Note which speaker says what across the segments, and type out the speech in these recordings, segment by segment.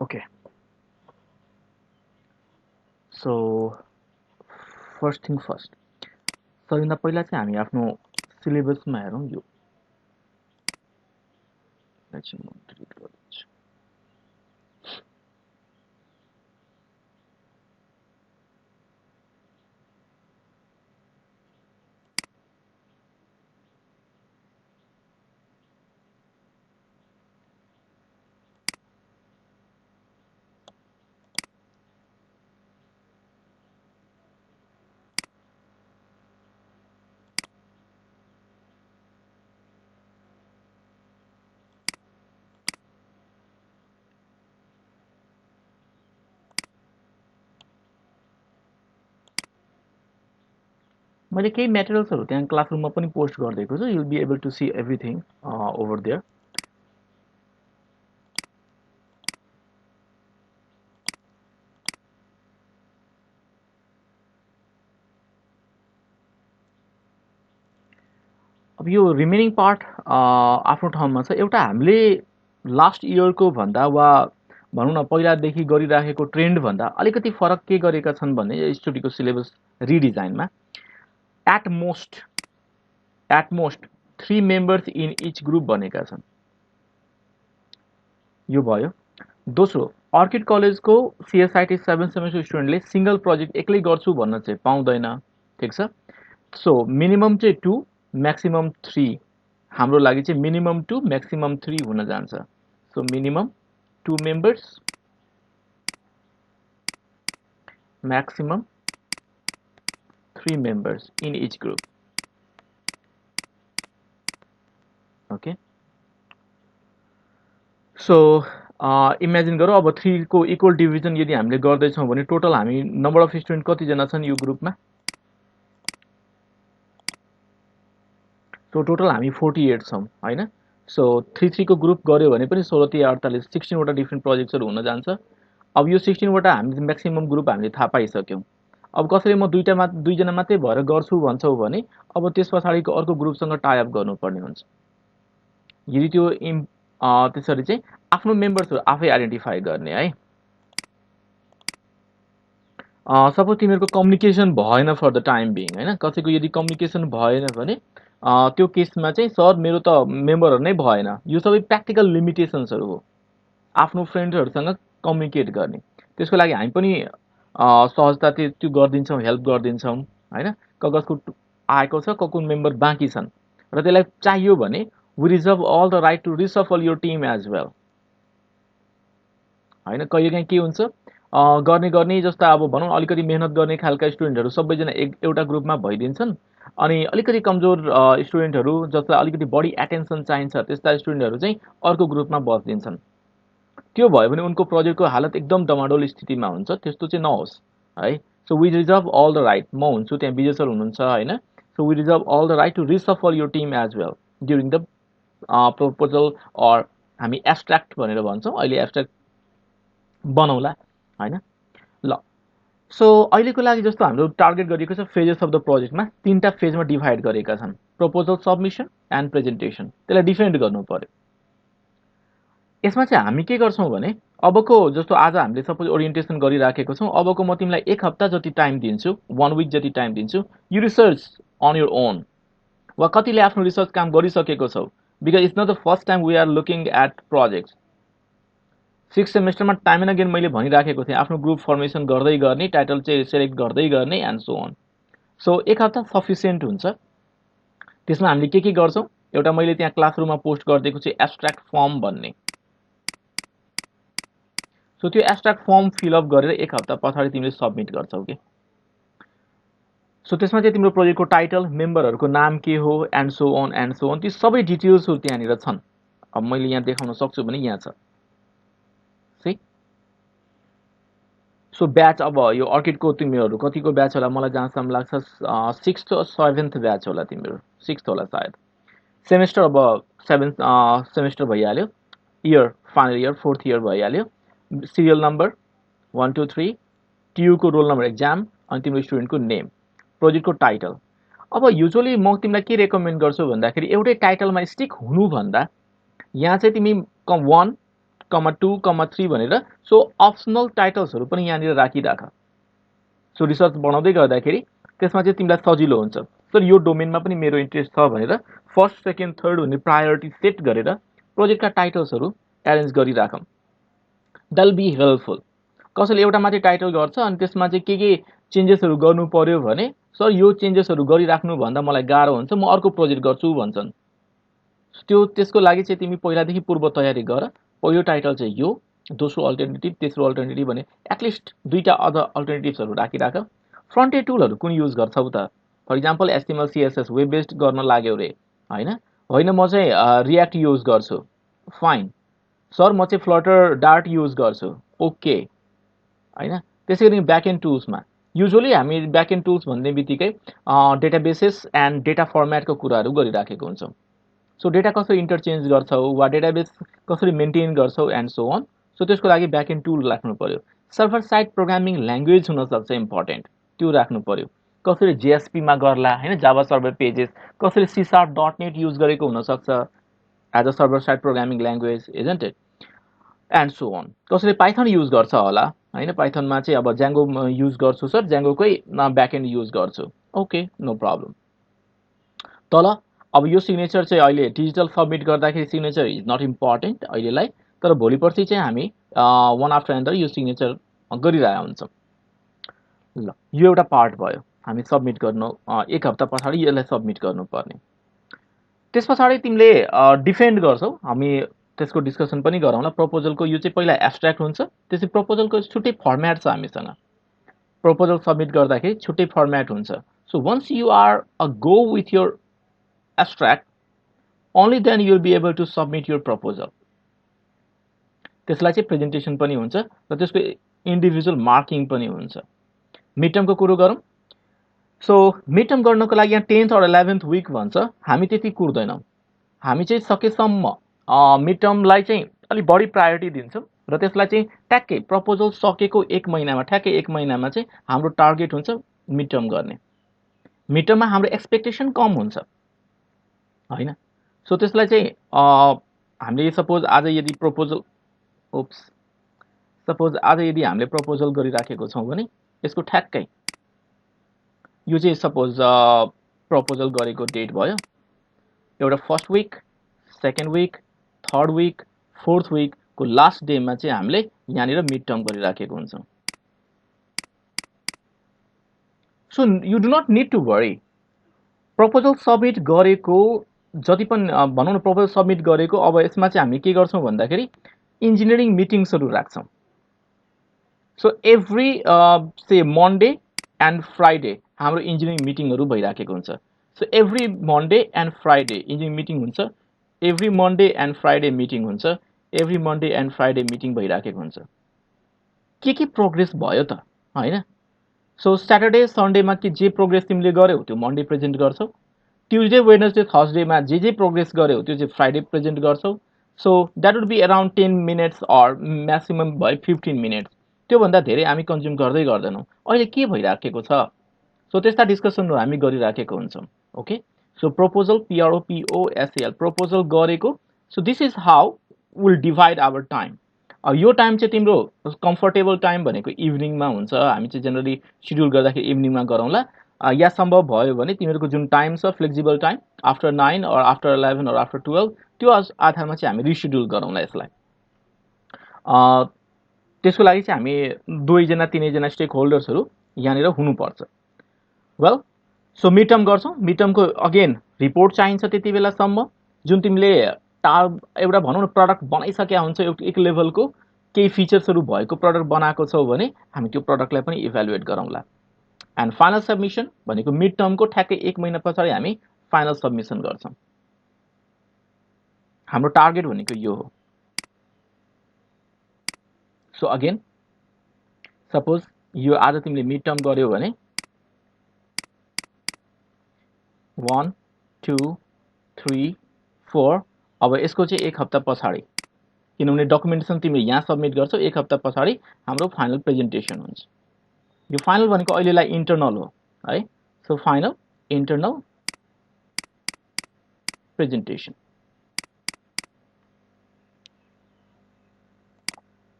Speaker 1: Okay, so first thing first. सबैभन्दा पहिला चाहिँ हामी आफ्नो सिलेबसमा हेरौँ यो एकछिन म डिलिट गरिदिन्छु। मैले केही मेटेरियल्सहरू त्यहाँ क्लासरुममा पनि पोस्ट गरिदिएको छु। You'll be able to see everything over there. अब यो रिमेनिङ पार्ट आफ्नो ठाउँमा छ। एउटा हामीले लास्ट इयरको भन्दा वा भनौँ न पहिलादेखि गरिराखेको ट्रेन्ड भन्दा अलिकति फरक के गरेका छन् भने स्टडीको सिलेबस रिडिजाइनमा at most 3 members in each group भनेका छन्। यो भयो। दोस्रो, अर्किड कलेजको सिएसआइटी 7 सेमेस्टर स्टुडेन्टले सिंगल प्रोजेक्ट एक्लै गर्छु भन्न चाहिँ पाउँदैन। ठिक छ। सो मिनिमम चाहिँ 2 म्याक्सिमम 3, हाम्रो लागि चाहिँ मिनिमम 2 म्याक्सिमम 3 हुन जान्छ। So minimum 2 members, maximum 3 members in each group. Okay, so imagine गरौँ अब 3 को इक्वल डिभिजन यदि हामीले गर्दैछौँ भने टोटल हामी नम्बर अफ स्टुडेन्ट कतिजना छन् यो ग्रुपमा? सो टोटल हामी 48 छौँ हैन। सो 3 को ग्रुप गर्यो भने पनि 16 3 48 16 वटा डिफ्रेन्ट प्रोजेक्ट्सहरू हुन जान्छ। अब यो 16 वटा हामी म्याक्सिमम ग्रुप हामीले थाहा पाइसक्यौँ। अब कसैले म दुईजना मात्रै भएर गर्छु भन्छौ भने अब त्यस पछाडिको अर्को ग्रुपसँग टाई अप गर्नुपर्ने हुन्छ। यदि त्यो त्यसरी चाहिँ आफ्नो मेम्बर्सहरू आफै आइडेन्टिफाई गर्ने है। सपोज तिमीहरूको कम्युनिकेसन भएन फर द टाइम बिङ हैन, कसैको यदि कम्युनिकेसन भएन भने त्यो केसमा चाहिँ सर मेरो त मेम्बरहरू नै भएन। यो सबै प्र्याक्टिकल लिमिटेसन्सहरू हो आफ्नो फ्रेन्ड्सहरूसँग कम्युनिकेट गर्ने। त्यसको लागि हामी पनि सहजता त्यो गरिदिन्छौँ, हेल्प गरिदिन्छौँ हैन। कसको आएको छ, कुन मेम्बर बाँकी छन् र त्यसलाई चाहियो भने we reserve all the right to reshuffle your team as well हैन। कहिलेकाहीँ के हुन्छ गर्ने जस्ता अब भनौँ अलिकति मेहनत गर्ने खालका स्टुडेन्टहरू सबैजना एउटा ग्रुपमा भइदिन्छन् अनि अलिकति कमजोर स्टुडेन्टहरू जसलाई अलिकति बढी एटेन्सन चाहिन्छ त्यस्ता स्टुडेन्टहरू चाहिँ अर्को ग्रुपमा बस्दिन्छन्। त्यो भयो भने उनको प्रोजेक्टको हालत एकदम डमाडोल स्थितिमा हुन्छ। त्यस्तो चाहिँ नहोस् है। So we reserve all the right, म हुन्छु त्यहाँ, विजय सर हुनुहुन्छ हैन। So we reserve all the right to reshuffle your team as well during the proposal or हामी एब्स्ट्र्याक्ट भनेर भन्छौँ, अहिले एब्स्ट्र्याक्ट बनाउला हैन। ल, सो अहिलेको लागि जस्तो हाम्रो टार्गेट गरिएको छ फेजेस अफ द प्रोजेक्टमा 3टा फेजमा डिभाइड गरेका छन्, प्रपोजल, सबमिसन एन्ड प्रेजेन्टेसन। त्यसलाई डिफाइन गर्नु पर्यो। यसमा चाहिँ हामी के गर्छौँ भने अबको जस्तो आज हामीले सपोज ओरिएन्टेसन गरिराखेको छौँ, अबको म तिमीलाई 1 हप्ता जति टाइम दिन्छु, 1 विक जति टाइम दिन्छु। You research on your own, वा कतिले आफ्नो रिसर्च काम गरिसकेको छौ, because it's not the first time we are looking at projects. 6 सेमेस्टरमा टाइम एन्ड अगेन मैले भनिराखेको थिएँ आफ्नो ग्रुप फर्मेसन गर्दै गर्ने, टाइटल चाहिँ सेलेक्ट गर्दै गर्ने एन्ड सो अन। सो 1 हप्ता सफिसियन्ट हुन्छ। त्यसमा हामीले के गर्छौँ, एउटा मैले त्यहाँ क्लासरुममा पोस्ट गरिदिएको छु एब्स्ट्र्याक्ट फर्म भन्ने। सो त्यो एब्स्ट्र्याक्ट फर्म फिलअप गरेर 1 हप्ता पछाडि तिमीले सबमिट गर्छौ कि। सो त्यसमा चाहिँ तिम्रो प्रोजेक्टको टाइटल, मेम्बरहरूको नाम के हो एन्ड सो अन ती सबै डिटेल्सहरू त्यहाँनिर छन्। अब मैले यहाँ देखाउन सक्छु भने यहाँ छ। सो ब्याच अब यो अर्किडको तिमीहरू कतिको ब्याच होला मलाई जहाँसम्म लाग्छ 6th or 7th ब्याच होला तिमीहरू, 6th होला सायद। सेमेस्टर अब 7th सेमेस्टर भइहाल्यो, year final year 4th year भइहाल्यो। सिरियल नम्बर 1 2 3, टियुको रोल नम्बर एक्जाम, अनि तिम्रो स्टुडेन्टको नेम, प्रोजेक्टको टाइटल। अब युजुअली म तिमीलाई के रेकमेन्ड गर्छु भन्दाखेरि एउटै टाइटलमा स्टिक हुनुभन्दा यहाँ चाहिँ तिमी 1 2,3 भनेर सो अप्सनल टाइटल्सहरू पनि यहाँनिर राखिराख। सो रिसर्च बनाउँदै गर्दाखेरि त्यसमा चाहिँ तिमीलाई सजिलो हुन्छ। सर यो डोमेनमा पनि मेरो इन्ट्रेस्ट छ भनेर फर्स्ट सेकेन्ड थर्ड भन्ने प्रायोरिटी सेट गरेर प्रोजेक्टका टाइटल्सहरू एरेन्ज गरिराखौँ। That will be helpful. कसैले एउटा मात्रै टाइटल गर्छ अनि त्यसमा चाहिँ के चेन्जेसहरू गर्नु पर्यो भने सर यो चेन्जेसहरू गरिराख्नुभन्दा मलाई गाह्रो हुन्छ, म अर्को प्रोजेक्ट गर्छु भन्छन्। त्यसको लागि चाहिँ तिमी पहिलादेखि पूर्व तयारी गर। पहिलो टाइटल चाहिँ यो, दोस्रो अल्टरनेटिभ, तेस्रो अल्टरनेटिभ भने एटलिस्ट 2टा अदर अल्टरनेटिभ्सहरू राखिराख। फ्रन्ट एन्ड टुलहरू कुन युज गर्छौ त? For example HTML CSS web based गर्न लाग्यो रे होइन म चाहिँ रियाक्ट युज गर्छु, फाइन। सर म चाहिँ फ्लटर डार्ट युज गर्छु, ओके होइन। त्यसै गरी ब्याक एन्ड टुल्समा युजुअली हामी ब्याक एन्ड टुल्स भन्ने बित्तिकै डेटाबेसेस एन्ड डेटा फर्मेटको कुराहरू गरिराखेको हुन्छौँ। सो डेटा कसरी इन्टरचेन्ज गर्छौ वा डेटाबेस कसरी मेन्टेन गर्छौ एन्ड सो अन। सो त्यसको लागि ब्याक एन्ड टुल राख्नु पर्यो। सर्भर साइड प्रोग्रामिङ ल्याङ्ग्वेज हुनसक्छ इम्पोर्टेन्ट, त्यो राख्नु पर्यो। कसरी JSPमा गर्ला होइन, जावा सर्भर पेजेस, कसरी C#.NET युज गरेको हुनसक्छ as a server side programming language, isn't it, and so on. कसैले पाइथन युज गर्छ होला होइन, पाइथनमा चाहिँ अब ज्याङ्गो युज गर्छु सर, ज्याङ्गोकै ब्याक एन्ड युज गर्छु, ओके नो प्रब्लम। तल अब यो सिग्नेचर चाहिँ अहिले डिजिटल सबमिट गर्दाखेरि सिग्नेचर इज नट इम्पोर्टेन्ट अहिलेलाई, तर भोलि पर्सि चाहिँ हामी वान आफ्टर एन्डर यो सिग्नेचर गरिरहेका हुन्छौँ। ल यो एउटा पार्ट भयो, हामी सबमिट गर्नु 1 हप्ता पछाडि यसलाई सबमिट गर्नुपर्ने। त्यस पछाडि तिमीले डिफेन्ड गर्छौ, हामी त्यसको डिस्कसन पनि गरौँला। प्रपोजलको यो चाहिँ पहिला एब्स्ट्र्याक्ट हुन्छ, त्यसपछि प्रपोजलको छुट्टै फर्मेट छ हामीसँग। प्रपोजल सबमिट गर्दाखेरि छुट्टै फर्मेट हुन्छ। So once you are a go with your abstract, only then you will be able to submit your proposal. त्यसलाई चाहिँ प्रेजेन्टेसन पनि हुन्छ र त्यसको इन्डिभिजुअल मार्किङ पनि हुन्छ। मिड टर्मको कुरो गरौँ। सो मिड टर्म गर्नको लागि यहाँ 10th or 11th विक भन्छ, हामी त्यति कुर्दैनौँ। हामी चाहिँ सकेसम्म मिड टर्मलाई चाहिँ अलिक बढी प्रायोरिटी दिन्छौँ र त्यसलाई चाहिँ ट्याक्कै प्रपोजल सकेको 1 महिनामा, ठ्याक्कै 1 महिनामा चाहिँ हाम्रो टार्गेट हुन्छ मिड टर्म गर्ने। मिड टर्ममा हाम्रो एक्सपेक्टेसन कम हुन्छ होइन। सो त्यसलाई चाहिँ हामीले सपोज आज यदि हामीले प्रपोजल गरिराखेको छौँ भने यसको ठ्याक्कै यो चाहिँ सपोज प्रपोजल गरेको डेट भयो, एउटा first week, second week, third week, fourth विकको लास्ट डेमा चाहिँ हामीले यहाँनिर मिड टर्म गरिराखेको हुन्छौँ। So you do not need to worry. Proposal submit गरेको जति पनि भनौँ न, प्रपोजल सबमिट गरेको अब यसमा चाहिँ हामी के गर्छौँ भन्दाखेरि इन्जिनियरिङ मिटिङ्सहरू राख्छौँ। So every say Monday and Friday हाम्रो इन्जिनियरिङ मिटिङहरू भइराखेको हुन्छ। So every Monday and Friday engineering meeting हुन्छ, every Monday and Friday meeting हुन्छ, every Monday and Friday meeting भइराखेको हुन्छ। के प्रोग्रेस भयो त होइन। सो स्याटरडे सन्डेमा के जे प्रोग्रेस तिमीले गर्यौ त्यो मन्डे प्रेजेन्ट गर्छौ, ट्युजडे वेडनेसडे थर्सडेमा जे प्रोग्रेस गर्यौ त्यो चाहिँ फ्राइडे प्रेजेन्ट गर्छौ। So that would be around 10 minutes or maximum भयो 15 मिनट्स, त्योभन्दा धेरै हामी कन्ज्युम गर्दैनौँ। अहिले के भइराखेको छ, सो त्यस्ता डिस्कसनहरू हामी गरिराखेको हुन्छौँ। Okay, so proposal PROPOSAL proposal गरेको। So this is how will divide our time. अब यो टाइम चाहिँ तिम्रो कम्फर्टेबल टाइम भनेको इभिनिङमा हुन्छ, हामी चाहिँ जेनरली सिड्युल गर्दाखेरि इभिनिङमा गरौँला, या सम्भव भयो भने तिमीहरूको जुन टाइम छ flexible time after 9 or after 11 or after 12 त्यो आधारमा चाहिँ हामी रिसिड्युल गरौँला यसलाई। त्यसको लागि चाहिँ हामी 2जना 3जना स्टेक होल्डर्सहरू यहाँनिर हुनुपर्छ। वेल, सो मिड टर्म गर्छौँ। मिड टर्मको अगेन रिपोर्ट चाहिन्छ त्यति बेलासम्म जुन तिमीले एउटा भनौँ न प्रडक्ट बनाइसकेका हुन्छ, एक लेभलको केही फिचर्सहरू भएको प्रडक्ट बनाएको छौ भने हामी त्यो प्रडक्टलाई पनि इभ्यालुएट गरौँला। एन्ड फाइनल सबमिसन भनेको मिड टर्मको ठ्याक्कै 1 महिना पछाडि हामी फाइनल सबमिसन गर्छौँ। हाम्रो टार्गेट भनेको यो हो। सो अगेन सपोज यो आज तिमीले मिड टर्म गर्यो भने 1 2 3 4 अब यसको चाहिँ 1 हप्ता पछाडि, किनभने डकुमेन्टेसन तिमीले यहाँ सबमिट गर्छौ, 1 हप्ता पछाडि हाम्रो फाइनल प्रेजेन्टेसन हुन्छ। यो फाइनल भनेको अहिलेलाई इन्टरनल हो है। So final internal presentation.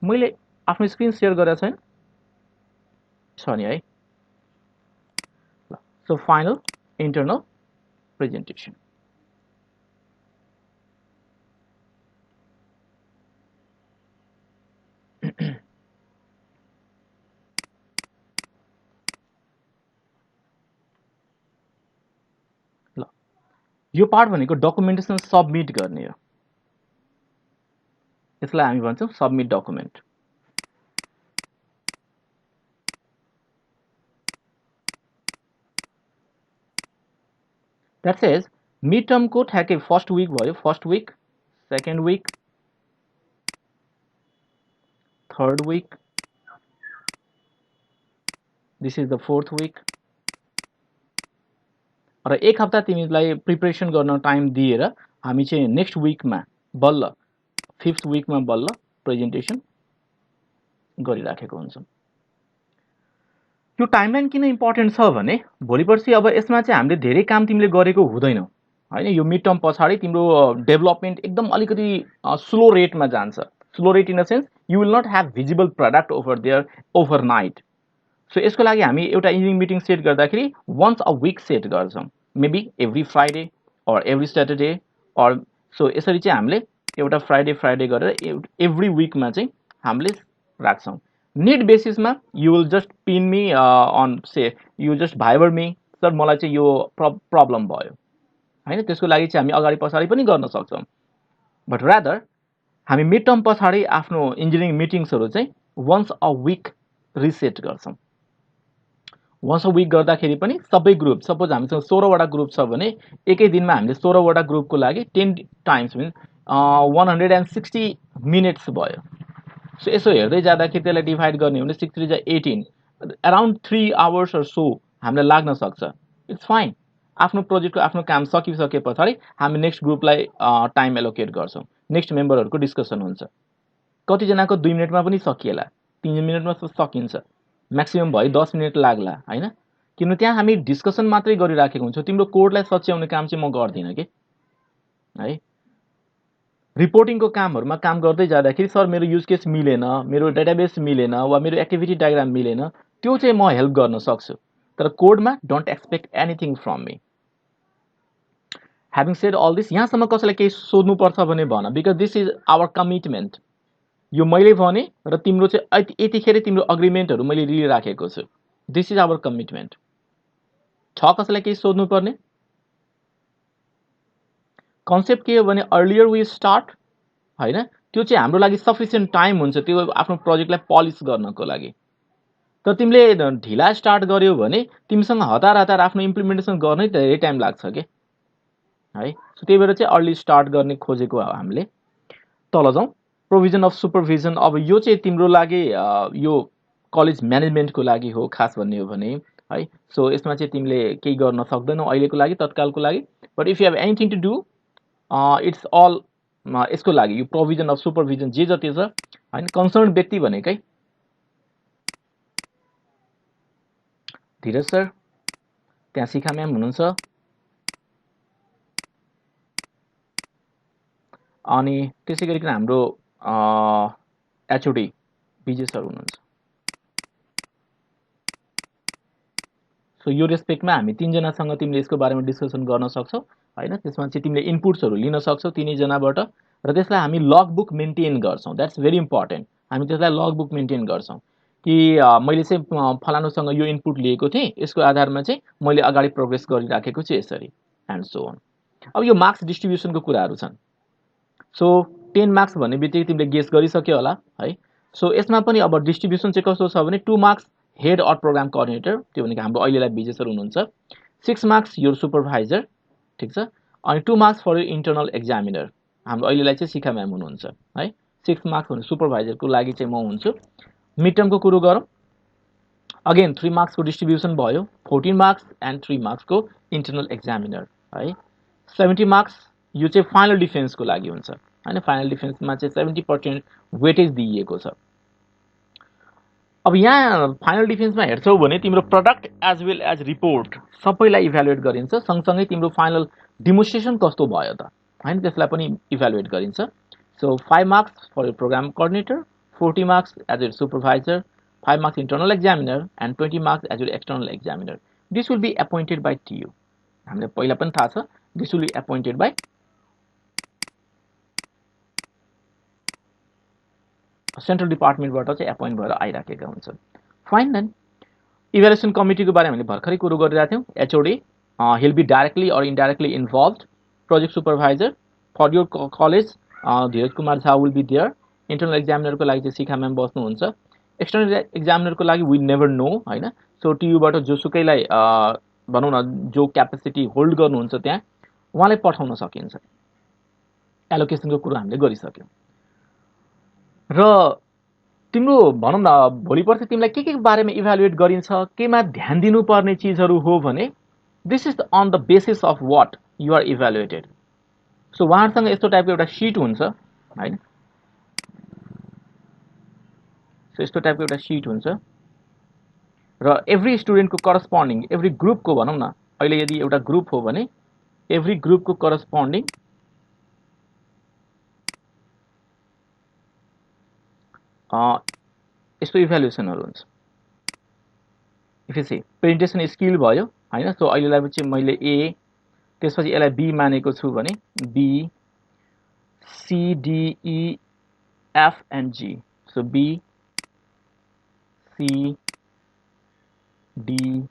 Speaker 1: मैले आफ्नो स्क्रिन सेयर गरेको छैन छ नि है ल सो फाइनल इन्टरनल प्रेजेन्टेसन ल यो पार्ट भनेको डकुमेन्टेसन सबमिट गर्ने हो यसलाई हामी भन्छौँ submit document that says mid टर्मको ठ्याक्कै फर्स्ट विक भयो first week second week third week this is the fourth week र एक हप्ता तिमीलाई प्रिपरेसन गर्न टाइम दिएर हामी चाहिँ नेक्स्ट विकमा बल्ल फिफ्थ विकमा बल्ल प्रेजेन्टेसन गरिराखेको हुन्छौँ यो टाइमलाइन किन इम्पोर्टेन्ट छ भने भोलि पर्सि अब यसमा चाहिँ हामीले धेरै काम तिमीले गरेको हुँदैनौ हैन यो मिड टर्म पछाडि तिम्रो डेभलपमेन्ट एकदम अलिकति स्लो रेटमा जान्छ slow rate in the sense you will not have visible product over there overnight so यसको लागि हामी एउटा इभिनिङ मिटिङ सेट गर्दाखेरि वन्स अ विक सेट गर्छौँ maybe every Friday or every Saturday or so यसरी चाहिँ हामीले एउटा फ्राइडे गरेर एभ्री विकमा चाहिँ हामीले राख्छौँ नीड बेसिसमा you will just pin me on say you just Viber me sir मलाई चाहिँ यो प्रब्लम भयो हैन त्यसको लागि चाहिँ हामी अगाडि पछाडि पनि गर्न सक्छौँ बट रादर हामी मिड टर्म पछाडि आफ्नो इन्जिनियरिङ मिटिङ्सहरू चाहिँ वन्स अ विक रिसेट गर्छौँ वन्स अ विक गर्दाखेरि पनि सबै ग्रुप सपोज हामीसँग 16वटा ग्रुप छ भने एकै दिनमा हामीले 16वटा ग्रुपको लागि 10 टाइम्स मिन्स 160 मिनट्स भयो सो यसो हेर्दै जाँदाखेरि त्यसलाई डिभाइड गर्ने हो भने 6 3 18 अराउन्ड 3 आवर्स अर सो हामीलाई लाग्न सक्छ इट्स फाइन आफ्नो प्रोजेक्टको आफ्नो काम सकिसके पछाडि हामी नेक्स्ट ग्रुपलाई टाइम एलोकेट गर्छौँ नेक्स्ट मेम्बरहरूको डिस्कसन हुन्छ कतिजनाको 2 मिनटमा पनि सकिएला 3 मिनटमा सकिन्छ म्याक्सिमम भयो 10 मिनट लाग्ला हैन किन त्यहाँ हामी डिस्कसन मात्रै गरिराखेको हुन्छौँ तिम्रो कोडलाई सच्याउने काम चाहिँ म गर्दिनँ के है रिपोर्टिङको कामहरुमा काम गर्दै जाँदाखेरि सर मेरो युज केस मिलेन मेरो डेटाबेस मिलेन वा मेरो एक्टिभिटी डायग्राम मिलेन त्यो चाहिँ म हेल्प गर्न सक्छु तर कोडमा don't expect anything from me having said all this यहाँसम्म कसैलाई केही सोध्नु पर्छ भने भन because this is our commitment यो मैले भने र तिम्रो चाहिँ यतिखेर तिम्रो अग्रिमेन्टहरु मैले लिइराखेको छु दिस इज आवर कमिटमेन्ट छ कसैलाई केही सोध्नु पर्ने कन्सेप्ट के हो भने अर्लियर वी स्टार्ट हैन त्यो चाहिँ हाम्रो लागि सफिसिएन्ट टाइम हुन्छ त्यो आफ्नो प्रोजेक्टलाई पलिश गर्नको लागि तर तिमीले ढिला स्टार्ट गर्यौ भने तिमीसँग हतार हतार आफ्नो इम्प्लिमेन्टेसन गर्नै धेरै टाइम लाग्छ के है सो त्यही भएर चाहिँ अर्ली स्टार्ट गर्ने खोजेको हामीले तल जाउँ प्रोभिजन अफ सुपरभिजन अब यो चाहिँ तिम्रो लागि यो कलेज म्यानेजमेन्टको लागि हो खास भन्ने हो भने है सो यसमा चाहिँ तिमीले केही गर्न सक्दैनौ अहिलेको लागि तत्कालको लागि but if you have anything to do it's all यसको लागि यो प्रोभिजन अफ सुपरभिजन जे जति छ हैन कन्सर्न व्यक्ति भनेकै धीरज सर त्यहाँ शिखा म्याम हुनुहुन्छ अनि त्यसै गरिकन हाम्रो एचओडी विजय सर हुनुहुन्छ सो यो रेस्पेक्टमा हामी तीनजनासँग तिमीले यसको बारेमा डिस्कसन गर्न सक्छौ हैन त्यसमा चाहिँ तिमीले इनपुट्सहरु लिन सक्छौ तीनैजनाबाट र त्यसलाई हामी लग बुक मेन्टेन गर्छौं दैट्स भेरी इम्पोर्टेन्ट हामी त्यसलाई लग बुक मेन्टेन गर्छौं कि मैले चाहिँ फलानुसँग यो इनपुट लिएको थिएँ यसको आधारमा चाहिँ मैले अगाडि प्रोग्रेस गरिराखेको छु यसरी एन्ड सो अन अब यो मार्क्स डिस्ट्रिब्युसनको कुराहरु छन् सो 10 मार्क्स भन्ने बित्तिकै तिमीले गेस गरिसक्यौ होला है सो यसमा पनि अब डिस्ट्रिब्युसन चाहिँ कस्तो छ भने 2 marks head or program coordinator त्यो भनेको हाम्रो अहिलेलाई विजय सर हुनुहुन्छ 6 मार्क्स योर सुपरभाइजर ठीक छ अनि 2 मार्क्स फर इन्टरनल एक्जामिनर हाम्रो अहिलेलाई चाहिँ शिखा म्याम हुनुहुन्छ है 6 मार्क्स भने सुपरभाइजरको लागि चाहिँ म हुन्छु मिड टर्मको कुरो गरौँ अगेन 3 मार्क्स को डिस्ट्रिब्युसन भयो 14 मार्क्स एन्ड 3 मार्क्स को इन्टरनल एक्जामिनर है 70 मार्क्स यो चाहिँ फाइनल डिफेन्सको लागि हुन्छ हैन फाइनल डिफेन्समा चाहिँ 70% वेटेज दिइएको छ अब यहाँ फाइनल डिफेन्समा हेर्छौ भने तिम्रो product as well as report सबैलाई इभ्यालुएट गरिन्छ सँगसँगै तिम्रो फाइनल डेमोन्स्ट्रेसन कस्तो भयो त हैन त्यसलाई पनि इभ्यालुएट गरिन्छ so 5 marks for your program coordinator 40 marks as your supervisor, 5 marks internal examiner, and 20 marks as your external examiner. This will be appointed by TU. हामीलाई पहिला पनि थाहा छ, this will be appointed by central डिपार्टमेन्टबाट चाहिँ appoint भएर आइराखेका हुन्छन्. फाइन. देन इभ्यालुएसन कमिटीको बारेमा हामीले भर्खरै कुरो गरिरहेका थियौँ. HOD he'll be directly or indirectly involved. Project supervisor for your college, Dheeraj Kumar Jha will be there. Internal examiner को लागि चाहिँ शिखा म्याम बस्नुहुन्छ. एक्सटर्नल एक्जामिनर को लागि we never know, हैन. सो टियुबाट जोसुकैलाई भनौँ न जो क्यापेसिटी होल्ड गर्नुहुन्छ त्यहाँ उहाँलाई पठाउन सकिन्छ. एलोकेसनको कुरा हामीले गरिसक्यौँ. र तिम्रो भनौँ न भोलि पर्सि तिमीलाई के बारेमा इभ्यालुएट गरिन्छ, केमा ध्यान दिनुपर्ने चिजहरू हो भने this is on the basis of what you are evaluated. So उहाँहरुसँग यस्तो टाइपको एउटा शीट हुन्छ हैन. सो यस्तो टाइपको एउटा शीट हुन्छ र एभ्री स्टुडेन्टको करस्पोन्डिङ एभ्री ग्रुपको भनौँ न अहिले यदि एउटा ग्रुप हो भने एभ्री ग्रुपको करस्पोन्डिङ यस्तो इभ्यालुएसनहरु हुन्छ. If you see presentation skill भयो हैन. सो अहिलेलाई चाहिँ मैले ए, त्यसपछि यसलाई बी मानेको छु भने B C D E F and G. So B C D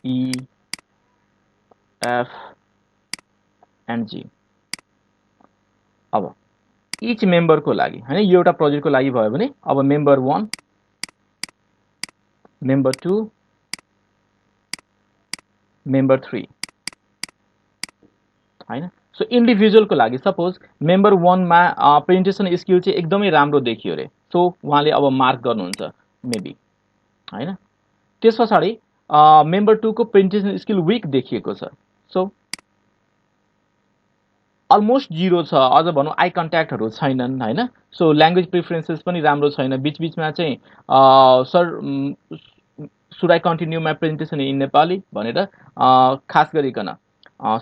Speaker 1: E F and G. अब इच मेम्बरको लागि हैन, यो एउटा प्रोजेक्टको लागि भयो भने अब मेम्बर 1, मेम्बर 2, मेम्बर 3 हैन. सो इन्डिभिजुअलको लागि सपोज मेम्बर 1 मा प्रेजेन्टेसन स्किल चाहिँ एकदमै राम्रो देखियो रे, सो उहाँले अब मार्क गर्नुहुन्छ मेबी हैन. त्यसपछि मेम्बर 2 को प्रेजेन्टेसन स्किल विक देखिएको छ, सो अलमोस्ट 0 छ. अझ भनौँ आई कन्ट्याक्टहरु छैनन् हैन. सो ल्याङ्ग्वेज प्रिफरेन्सेस पनि राम्रो छैन. बीचबीचमा चाहिँ sir should I continue my presentation in Nepali भनेर खास गरिकन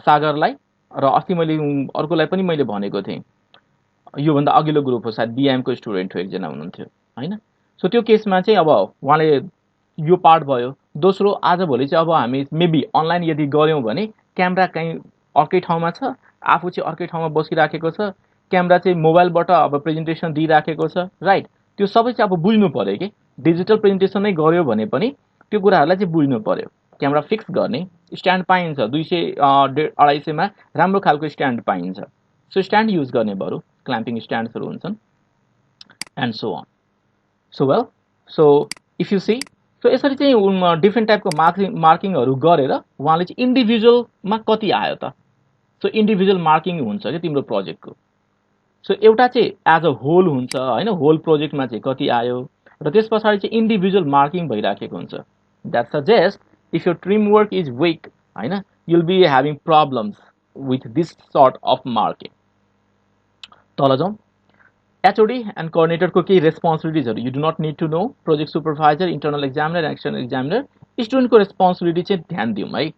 Speaker 1: सागरलाई र अस्ति मैले अर्कोलाई पनि मैले भनेको थिएँ, योभन्दा अघिल्लो ग्रुप हो सायद बीएम को स्टुडेन्ट हो एकजना हुनुहुन्थ्यो हैन. सो त्यो केसमा चाहिँ अब उहाँले यो पार्ट भयो. दोस्रो आज भोलि चाहिँ अब हामी मेबी अनलाइन यदि गर्यौं भने क्यामेरा कहीँ अर्कै ठाउँमा छ, आफू चाहिँ अर्कै ठाउँमा बसिराखेको छ, क्यामेरा चाहिँ मोबाइलबाट अब प्रेजेन्टेसन दिइराखेको छ, राइट. त्यो सबै चाहिँ अब बुझ्नु पर्यो कि डिजिटल प्रेजेन्टेसन नै गर्यो भने पनि त्यो कुराहरुलाई चाहिँ बुझ्नु पर्यो. क्यामेरा फिक्स गर्ने स्ट्यान्ड पाइन्छ 200-250 मा राम्रो खालको स्ट्यान्ड पाइन्छ. सो स्ट्यान्ड युज गर्ने बरु क्ल्याम्पिङ स्ट्यान्ड्सहरु हुन्छन् and so on. So well, so if you see, so यसरी चाहिँ डिफरेन्ट टाइपको मार्किङहरु गरेर उहाँले चाहिँ इन्डिभिजुअलमा कति आयो त. सो इन्डिभिजुअल मार्किङ हुन्छ के तिम्रो प्रोजेक्टको. सो एउटा चाहिँ एज अ होल हुन्छ हैन, होल प्रोजेक्टमा चाहिँ कति आयो र त्यसपछि चाहिँ इन्डिभिजुअल मार्किङ भइराखेको हुन्छ. That suggest if your team work is weak हैन, you'll be having problems with this sort of marking. तल जाउँ. HOD and coordinator को केही responsibilities you do not need to know. Project supervisor, internal examiner and external examiner. Student को responsibility चाहिँ ध्यान दिउँ है.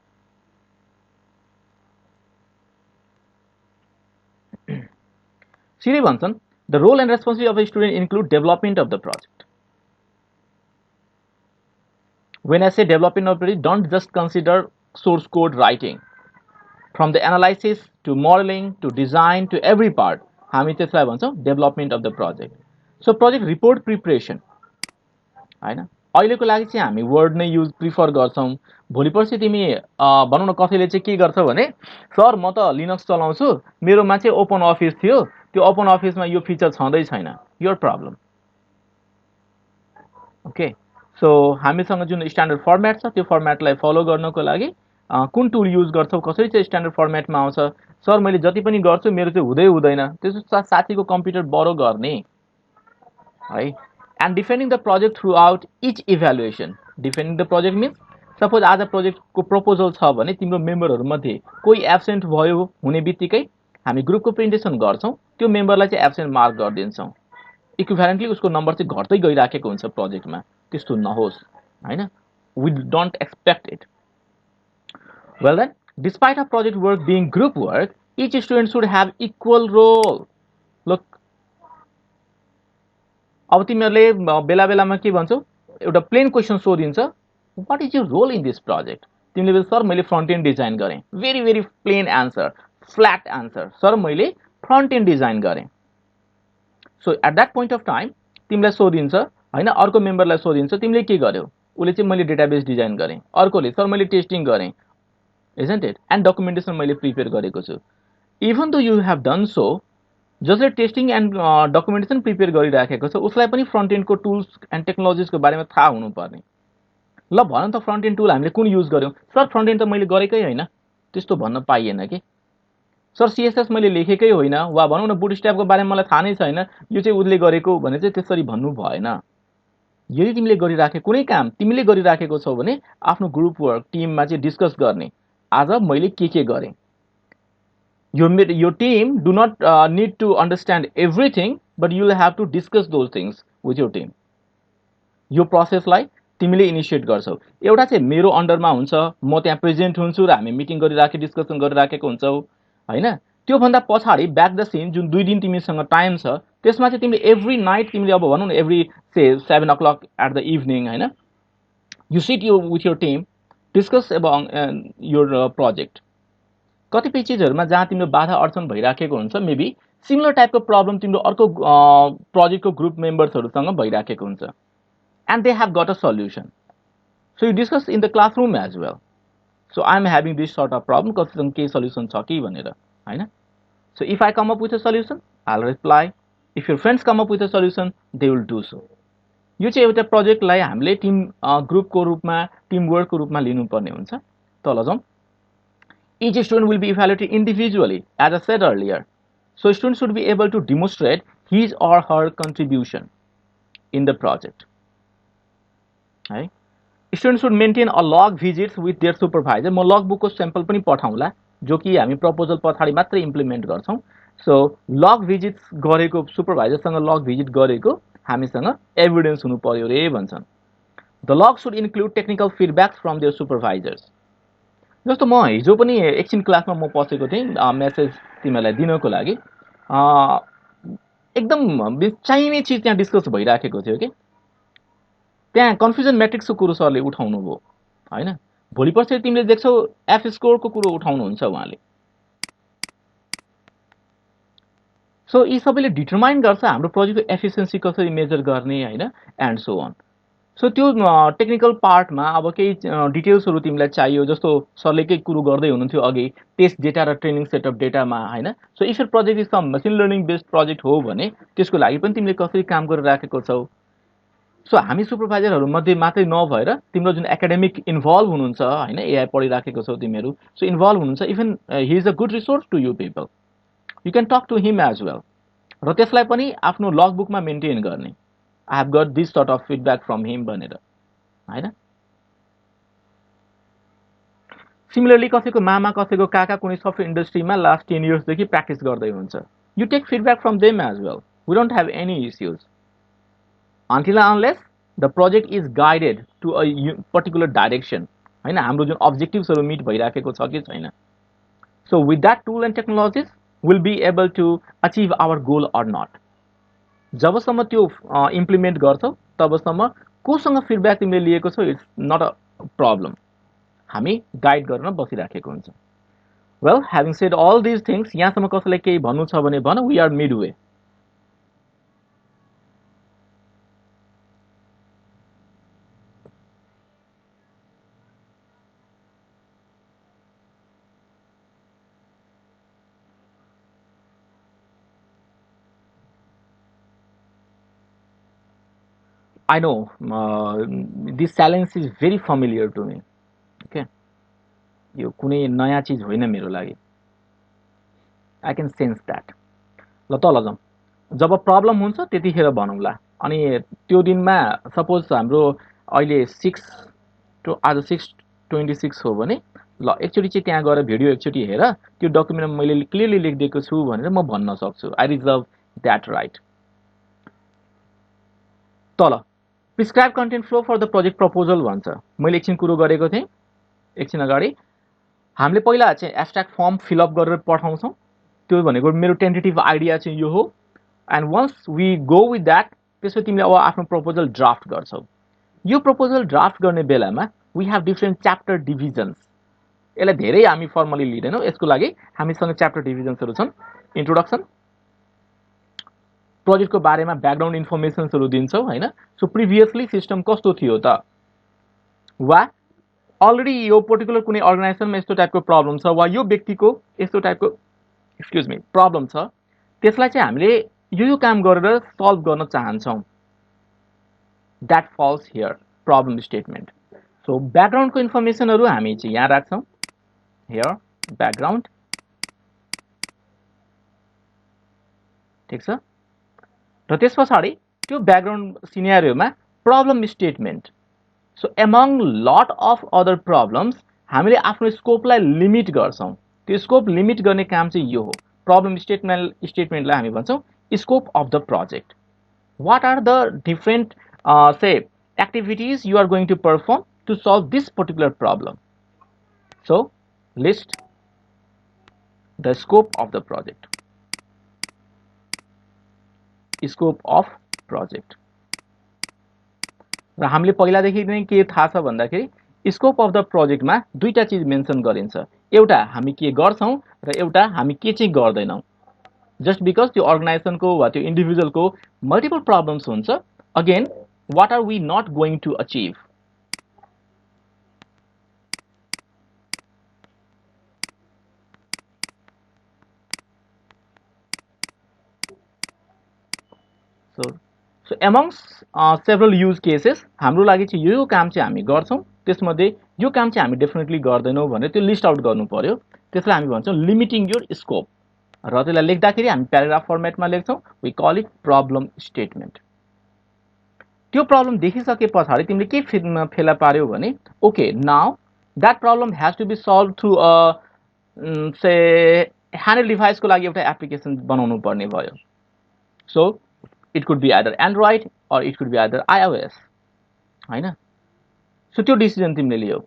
Speaker 1: सिधै भन्छन् the role and responsibility of a student include development of the project. When I say development of the project, don't just consider source code writing. From the analysis to modeling to design to every part, हामी त्यसलाई भन्छौं development of the project. So project report preparation हैन, अहिलेको लागि चाहिँ हामी word नै use prefer गर्छौं. भोलि पर्सि तिमी भनौं न कसैले चाहिँ के गर्छ भने सर म त लिनक्स चलाउँछु, मेरोमा चाहिँ ओपन अफिस थियो, त्यो ओपन अफिसमा यो फिचर छँदै छैन. Your problem. ओके. सो हामीसँग जुन स्ट्यान्डर्ड फर्म्याट छ त्यो फर्म्याटलाई फलो गर्नको लागि कुन टुल युज गर्छौ, कसरी चाहिँ स्ट्यान्डर्ड फर्म्याटमा आउँछ. सर मैले जति पनि गर्छु मेरो चाहिँ हुँदैन, त्यसो साथीको कम्प्युटर बरो गर्ने है. And defending the project through out each evaluation. Defending the project means suppose आज प्रोजेक्टको प्रपोजल छ भने तिम्रो मेम्बरहरु मध्ये कोही एब्सेन्ट भयो हुने बित्तिकै हामी ग्रुपको प्रेजेन्टेसन गर्छौं, त्यो मेम्बरलाई चाहिँ एब्सेन्ट मार्क गरिदिन्छौं. इक्विभ्यालेन्टली उसको नम्बर चाहिँ घट्दै गइराखेको हुन्छ प्रोजेक्टमा. त्यस्तो नहोस् हैन. We don't expect it. Well then, despite a project work being group work, each student should have equal role. Look, अब तिमीहरूले बेला बेलामा के भन्छौ, एउटा प्लेन क्वेसन सोधिन्छ, what is your role in this project, तिमीले सर मैले फ्रन्ट एन्ड डिजाइन गरेँ, very very plain answer, flat answer, sir मैले फ्रन्ट एन्ड डिजाइन गरेँ। So at that point of time तिमीलाई सोधिन्छ होइन, अर्को मेम्बरलाई सोधिन्छ तिमीले के गर्यौ, उसले चाहिँ मैले डेटाबेस डिजाइन गरेँ, अर्कोले सर मैले टेस्टिङ गरेँ, isn't it, एन्ड डकुमेन्टेसन मैले प्रिपेयर गरेको छु। Even though you have done so, जसले टेस्टिङ एन्ड डकुमेन्टेसन प्रिपेयर गरिराखेको छ उसलाई पनि फ्रन्ट एन्डको टुल्स एन्ड टेक्नोलोजिसको बारेमा थाहा हुनुपर्ने। ल भन त फ्रन्ट एन्ड टुल हामीले कुन युज गर्यौँ, सर फ्रन्ट एन्ड त मैले गरेकै होइन, त्यस्तो भन्न पाइएन कि। सर सिएसएस मैले लेखेकै होइन, वा भनौँ न बुटस्ट्र्यापको बारेमा मलाई थाहा नै छैन, यो चाहिँ उसले गरेको भने चाहिँ त्यसरी भन्नु भएन। यदि तिमीले गरिराखेको कुनै काम तिमीले गरिराखेको छौ भने आफ्नो ग्रुप वर्क टिममा चाहिँ डिस्कस गर्ने, आज मैले के गरेँ। Your team do not need to understand everything, but you will have to discuss those things with your team. यो प्रोसेसलाई तिमीले इनिसिएट गर्छौ। एउटा चाहिँ मेरो अन्डरमा हुन्छ, म त्यहाँ प्रेजेन्ट हुन्छु र हामी मिटिङ गरिराखेको डिस्कसन गरिराखेको हुन्छौ होइन। त्योभन्दा पछाडि ब्याक द सिन जुन 2 दिन तिमीसँग टाइम छ त्यसमा चाहिँ तिमीले एभ्री नाइट तिमीले अब भनौँ न every say 7 o'clock at the evening होइन, you sit you with your team discuss about your project. कतिपय चिजहरूमा जहाँ तिम्रो बाधा अडचन भइराखेको हुन्छ, मेबी सिमिलर टाइपको प्रब्लम तिम्रो अर्को प्रोजेक्टको ग्रुप मेम्बर्सहरूसँग भइराखेको हुन्छ, and they have got a solution, so you discuss in the classroom as well. So I am having this sort of problem, कतिसँग केही सल्युसन छ कि भनेर होइन। So if I come up with a solution I will reply, if your friends come up with a solution they will do so. यो चाहिँ एउटा प्रोजेक्टलाई हामीले टिम ग्रुपको रूपमा टिम वर्कको रूपमा लिनुपर्ने हुन्छ। तल जाउँ। Each student will be evaluated individually, as I said earlier. So students should be able to demonstrate his or her contribution in the project. Right? Students should maintain a log visits with their supervisor. म log book को sample पनि पठाउँला, जो कि हामी proposal पछाडि मात्र implement गर्छौं। So log visits गरेको सुपरभाइजरसँग log visit गरेको हामीसँग एभिडेन्स हुनु पर्यो रे भन्छन्। The log should include technical feedbacks from their supervisors. जस्तो म हिजो पनि एकछिन क्लासमा म पसेको थिएँ मेसेज तिमीहरूलाई दिनको लागि, एकदम चाहिने चिज त्यहाँ डिस्कस भइराखेको थियो कि त्यहाँ कन्फ्युजन म्याट्रिक्सको कुरो सरले उठाउनु भयो होइन। भोलि पर्सि तिमीले देख्छौ एफ स्कोरको कुरो उठाउनुहुन्छ उहाँले। सो यी सबैले डिटरमाइन गर्छ हाम्रो प्रोजेक्टको एफिसिएन्सी कसरी मेजर गर्ने होइन, एन्ड सो अन। सो त्यो टेक्निकल पार्टमा अब केही डिटेल्सहरू तिमीलाई चाहियो, जस्तो सरले केही कुरो गर्दै हुनुहुन्थ्यो अघि टेस्ट डेटा र ट्रेनिङ सेटअप डेटामा होइन। So if your project is some machine learning based project हो भने त्यसको लागि पनि तिमीले कसरी काम गरिराखेको छौ। सो हामी सुपरभाइजरहरू मध्ये मात्रै नभएर तिम्रो जुन एकाडेमिक इन्भल्भ हुनुहुन्छ होइन, एआई पढिराखेको छौ तिमीहरू, सो इन्भल्भ हुनुहुन्छ, even he is a good resource to you people, you can talk to him as well, र त्यसलाई पनि आफ्नो लग बुकमा मेन्टेन गर्ने। I have got this sort of feedback from him भनेर हैन। सिमिलरली कसैको मामा कसैको काका कुनै सफ्टवेयर इन्डस्ट्रीमा लास्ट 10 years देखि प्र्याक्टिस गर्दै हुन्छ, you take feedback from them as well, we don't have any issues until unless the project is guided to a particular direction हैन, हाम्रो जुन अब्जेक्टिभ्सहरू मिट भइराखेको छ कि छैन। So with that tool and technologies will be able to achieve our goal or not. जबसम्म त्यो इम्प्लिमेन्ट गर्छौ तबसम्म कोसँग फिडब्याक तिमीले लिएको छौ इट्स नट अ प्रब्लम, हामी गाइड गर्न बसिराखेको हुन्छ। Well having said all these things, यहाँसम्म कसैलाई केही भन्नु छ भने भन, we are midway. I know this challenge is very familiar to me. Okay, यो कुनै नयाँ चिज होइन मेरो लागि, आई क्यान सेन्स द्याट। ल तल जाउँ। जब प्रब्लम हुन्छ त्यतिखेर भनौँला, अनि त्यो दिनमा सपोज हाम्रो अहिले 6 आज 6:26 हो भने ल एकचोटि चाहिँ त्यहाँ गएर भिडियो एकचोटि हेर, त्यो डकुमेन्टमा मैले क्लियरली लेखिदिएको छु भनेर म भन्न सक्छु, आई रिजर्भ द्याट राइट। तल prescribe content flow for the project proposal भन्छ। मैले एकछिन कुरो गरेको थिएँ एकछिन अगाडि, हामीले पहिला चाहिँ एब्स्ट्र्याक्ट फर्म फिलअप गरेर पठाउँछौँ, त्यो भनेको मेरो टेन्टेटिभ आइडिया चाहिँ यो हो, and once we go with that त्यसपछि तिमीले अब आफ्नो प्रपोजल ड्राफ्ट गर्छौ। यो प्रपोजल ड्राफ्ट गर्ने बेलामा वी हेभ डिफ्रेन्ट च्याप्टर डिभिजन्स। यसलाई धेरै हामी फर्मली लिँदैनौँ, यसको लागि हामीसँग च्याप्टर डिभिजन्सहरू छन्। इन्ट्रोडक्सन, प्रोजेक्टको बारेमा ब्याकग्राउन्ड इन्फर्मेसन्सहरू दिन्छौ हैन। सो प्रिभियसली सिस्टम कस्तो थियो त, वा अलरेडी यो पर्टिकुलर कुनै अर्गनाइजेसनमा यस्तो टाइपको प्रब्लम छ, वा यो व्यक्तिको यस्तो टाइपको प्रब्लम छ, त्यसलाई चाहिँ हामीले यो काम गरेर सल्भ गर्न चाहन्छौँ। That falls here problem statement. So ब्याकग्राउन्डको इन्फर्मेसनहरू हामी चाहिँ यहाँ राख्छौँ, हियर ब्याकग्राउन्ड, ठिक छ। र त्यस पछाडि त्यो ब्याकग्राउन्ड सिनेरियोमा problem statement. So among lot of other problems हामीले आफ्नो स्कोपलाई लिमिट गर्छौँ। त्यो स्कोप लिमिट गर्ने काम चाहिँ यो हो। प्रब्लम स्टेटमेन्टलाई हामी भन्छौँ scope of the project. What are the different say activities you are going to perform to solve this particular problem. So list the scope of the project. Scope of project. र हामीले पहिलादेखि नै के थाहा छ भन्दाखेरि स्कोप अफ द प्रोजेक्टमा दुईटा चीज मेन्सन गरिन्छ। एउटा हामी के गर्छौं र एउटा हामी के चाहिँ गर्दैनौं। जस्ट बिकज त्यो अर्गनाइजेसनको वा त्यो इन्डिभिजुअलको मल्टिपल प्रब्लम्स हुन्छ, again what are we not going to achieve? So amongst several use cases हाम्रो लागि चाहिँ यो काम चाहिँ हामी गर्छौं, त्यसमध्ये यो काम चाहिँ हामी डेफिनेटली गर्दैनौं भनेर त्यो लिस्ट आउट गर्नु पर्यो। त्यसलाई हामी भन्छौं लिमिटिङ योर स्कोप। र त्यसलाई लेख्दाखेरि हामी प्याराग्राफ फर्मेटमा लेख्छौं, we call it problem statement. त्यो प्रब्लम देखिसके पछाडि तिमीले के फेला पार्यो भने okay now that problem has to be solve through say handle डिभाइसको लागि एउटा एप्लिकेसन बनाउनु पर्ने भयो। So it could be either Android or it could be either iOS हैन। सो त्यो डिसिजन तिमीले लियौ।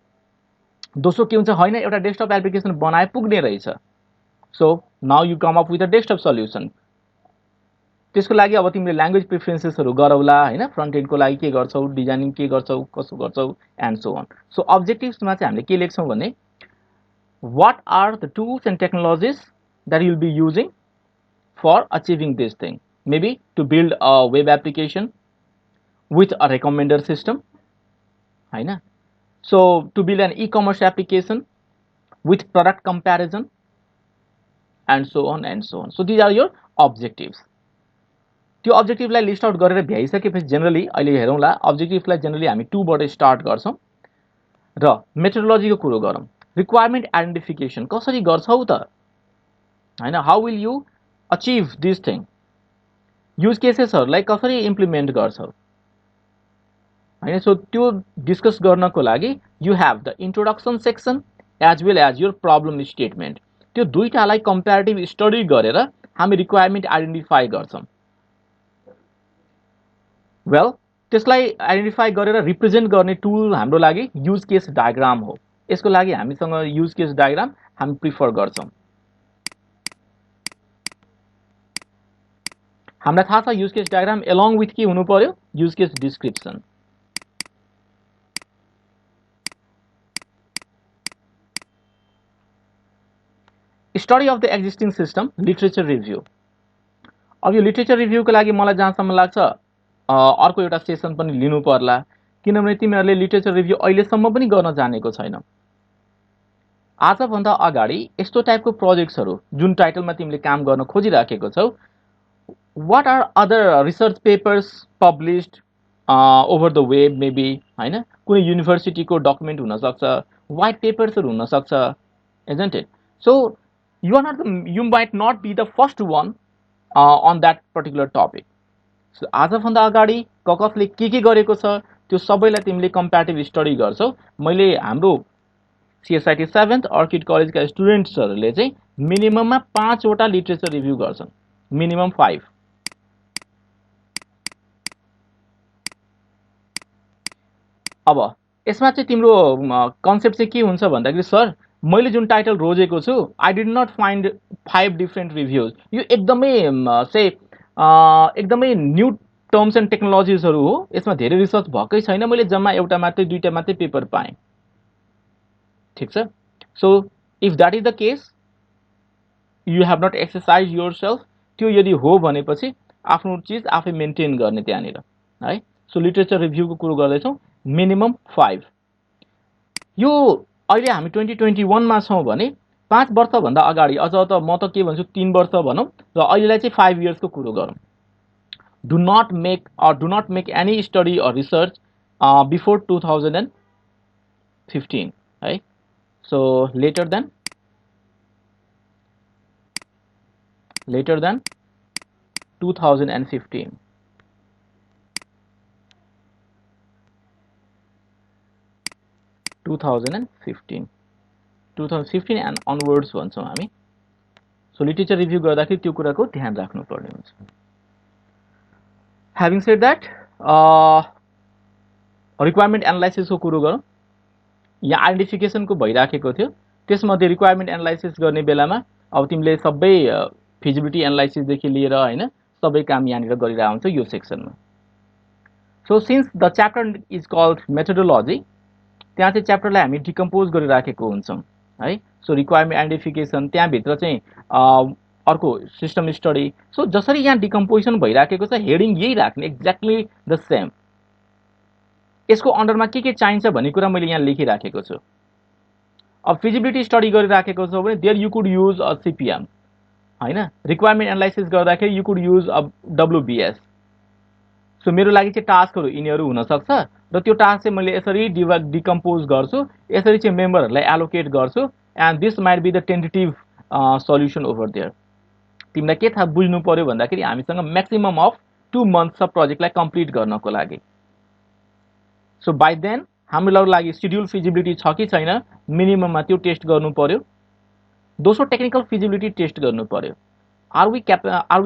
Speaker 1: दोस्रो के हुन्छ, हैन एउटा डेस्कटप एप्लिकेसन बनाए पुग्ने रहेछ। So now you com up with a desktop solution. त्यसको लागि अब तिमीले ल्याङ्ग्वेज प्रिफरेन्सेसहरू गरौला हैन, फ्रन्ट एन्डको लागि के गर्छौ, डिजाइनिङ के गर्छौ, कसो गर्छौ एन्ड सो अन। सो अब्जेक्टिभ्समा चाहिँ हामीले के लेख्छौं भने what are the tools and technologies that you'll be using for achieving this thing? Maybe to build a web application with a recommender system, हैन। So to build an e-commerce application with product comparison and so on and so on. So these are your objectives. त्यो अब्जेक्टिभलाई list out गरेर भ्याइसकेपछि generally अहिले हेरौँला अब्जेक्टिभलाई generally हामी 2 बाट start गर्छौं र मेथोडोलोजीको कुरो गरौँ। रिक्वायरमेन्ट आइडेन्टिफिकेसन कसरी गर्छौ त हैन, how will you achieve this thing, use केसेसहरूलाई कसरी इम्प्लिमेन्ट गर्छौ हैन। सो त्यो डिस्कस गर्नको लागि you have the introduction section as well as your problem statement. त्यो दुईटालाई कम्प्यारेटिभ स्टडी गरेर हामी रिक्वायरमेन्ट आइडेन्टिफाई गर्छौं। वेल त्यसलाई आइडेन्टिफाई गरेर रिप्रेजेन्ट गर्ने टुल हाम्रो लागि युज केस डायग्राम हो। यसको लागि हामीसँग युज केस डायग्राम हामी प्रिफर गर्छौं। हामीलाई थाहा छ use case diagram along with के हुनु पर्यो, use case description. Study of the existing system, literature review. अब यो लिटरेचर रिभ्यूको लागि मलाई जहाँसम्म लाग्छ अर्को एउटा सेसन पनि लिनु पर्ला, किनभने तिमीहरूले लिटरेचर रिभ्यू अहिलेसम्म पनि गर्न जानेको छैनौ। आजभन्दा अगाडि यस्तो टाइपको प्रोजेक्ट्सहरू जुन टाइटलमा तिमीले काम गर्न खोजिराखेको छौ, what are other research papers published over the web maybe हैन, कुनै युनिभर्सिटीको डकुमेन्ट हुन सक्छ, व्हाइट पेपर्सहरू हुन सक्छ, isn't it? So you might not be the first one on that particular topic. So आजभन्दा अगाडि कसले के गरेको छ त्यो सबैलाई तिमीले कम्प्यारेटिभ स्टडी गर्छौ। मैले हाम्रो सीएसआईटी 7th अर्किड कलेजका स्टुडेन्ट्सहरूले चाहिँ मिनिमममा 5 वटा लिटरेचर रिभ्यू गर्छन्, मिनिमम 5। अब यसमा चाहिँ तिम्रो कन्सेप्ट चाहिँ के हुन्छ भन्दाखेरि सर मैले जुन टाइटल रोजेको छु I did not find 5 different reviews. यो एकदमै एकदमै न्यू टर्म्स एन्ड टेक्नोलोजिजहरू हो, यसमा धेरै रिसर्च भएकै छैन, मैले जम्मा एउटा मात्रै दुईटा मात्रै पेपर पाएँ। ठिक छ। So if that is the case, you have not exercise yourself, त्यो यदि हो भनेपछि आफ्नो चिज आफै मेन्टेन गर्ने त्यहाँनिर है। सो लिटरेचर रिभ्यूको कुरो गर्दैछौँ, मिनिमम 5। यो अहिले हामी 2021मा छौँ भने 5 वर्षभन्दा अगाडि, अझ त म त के भन्छु 3 वर्ष भनौँ र अहिलेलाई चाहिँ 5 इयर्सको कुरो गरौँ। Do not make any study or research before 2015 है। So later than 2015 2015 and onwards भन्छौँ हामी। सो लिटरेचर रिभ्यू गर्दाखेरि त्यो कुराको ध्यान राख्नुपर्ने हुन्छ। ह्याभिङ सेड द्याट, रिक्वायरमेन्ट एनालाइसिसको कुरो गरौँ। यहाँ आइडेन्टिफिकेसनको भइराखेको थियो, त्यसमध्ये रिक्वायरमेन्ट एनालाइसिस गर्ने बेलामा अब तिमीले सबै फिजिबिलिटी एनालाइसिसदेखि लिएर होइन सबै काम यहाँनिर गरिरहेको हुन्छ यो सेक्सनमा। So since the chapter is called methodology, त्यहाँ चाहिँ च्याप्टरलाई हामी डिकम्पोज गरिराखेको हुन्छौँ है। सो रिक्वायरमेन्ट आइडेन्टिफिकेसन, त्यहाँभित्र चाहिँ अर्को सिस्टम स्टडी। सो जसरी यहाँ डिकम्पोजिसन भइराखेको छ, हेडिङ यही राख्ने, एक्ज्याक्टली द सेम। यसको अन्डरमा के चाहिन्छ भन्ने कुरा मैले यहाँ लेखिराखेको छु। अब फिजिबिलिटी स्टडी गरिराखेको छ भने there you could use a CPM होइन। रिक्वायरमेन्ट एनालाइसिस गर्दाखेरि you could use a WBS। So मेरो लागि चाहिँ टास्कहरू यिनीहरू हुनसक्छ र त्यो टास्क चाहिँ मैले यसरी डिकम्पोज गर्छु, यसरी चाहिँ मेम्बरहरूलाई एलोकेट गर्छु, and this might be the tentative solution over there. तिमीलाई के थाहा बुझ्नु पर्यो भन्दाखेरि हामीसँग म्याक्सिमम अफ 2 मन्थ्स प्रोजेक्टलाई कम्प्लिट गर्नको लागि। सो बाई देन हाम्रो लागि सिड्युल फिजिबिलिटी छ कि छैन, मिनिमममा त्यो टेस्ट गर्नु पर्यो। दोस्रो टेक्निकल फिजिबिलिटी टेस्ट गर्नु पर्यो। Are we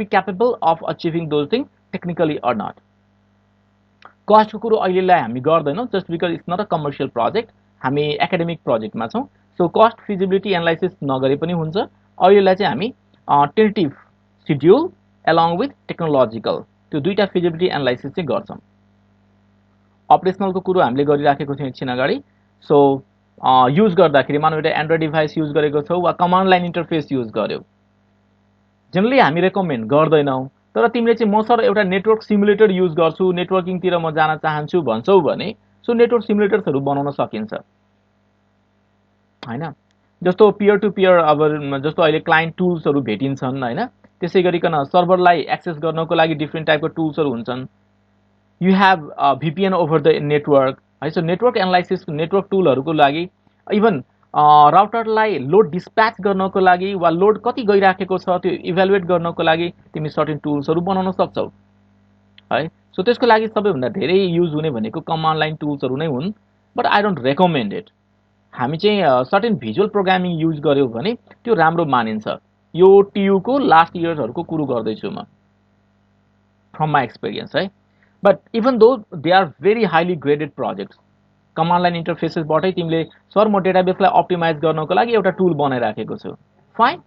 Speaker 1: capable of achieving those thing technically or not. कस्टको कुरो अहिलेलाई हामी गर्दैनौँ, just because it's not a commercial project, हामी एकाडेमिक प्रोजेक्टमा छौँ। सो कस्ट फिजिबिलिटी एनालाइसिस नगरे पनि हुन्छ। अहिलेलाई चाहिँ हामी tentative schedule along with technological, त्यो दुईटा फिजिबिलिटी एनालाइसिस चाहिँ गर्छौँ। अपरेसनलको कुरो हामीले गरिराखेको थियौँ एकछिन अगाडि। सो युज गर्दाखेरि मानव एउटा एन्ड्रोइड डिभाइस युज गरेको छौँ वा कमान्ड लाइन इन्टरफेस युज गर्यो, जेनरली हामी रेकमेन्ड गर्दैनौँ। तर तिमीले चाहिँ म सर एउटा नेटवर्क सिमुलेटर युज गर्छु, नेटवर्किङतिर म जान चाहन्छु भन्छौ भने सो नेटवर्क सिमुलेटर्सहरू बनाउन सकिन्छ होइन। जस्तो पियर टु पियर, अब जस्तो अहिले क्लाइन्ट टुल्सहरू भेटिन्छन् होइन। त्यसै गरिकन सर्भरलाई एक्सेस गर्नको लागि डिफ्रेन्ट टाइपको टुल्सहरू हुन्छन्। You have VPN over the network है। सो नेटवर्क एनालाइसिस, नेटवर्क टुलहरूको लागि, इभन राउटरलाई लोड डिस्प्याच गर्नको लागि वा लोड कति गइराखेको छ त्यो इभ्यालुएट गर्नको लागि तिमी सर्टेन टुल्सहरू बनाउन सक्छौ है। सो त्यसको लागि सबैभन्दा धेरै युज हुने भनेको कमान्ड लाइन टुल्सहरू नै हुन्, but I don't recommend it. हामी चाहिँ सर्टेन भिजुअल प्रोग्रामिङ युज गर्यो भने त्यो राम्रो मानिन्छ। यो TU को लास्ट इयर्सहरूको कुरो गर्दैछु म, फ्रम माई एक्सपिरियन्स है। But even though they are very highly graded projects, command line इन्टरफेसेसबाटै तिमीले सर म डेटाबेसलाई अप्टिमाइज गर्नको लागि एउटा टुल बनाइराखेको छु, फाइन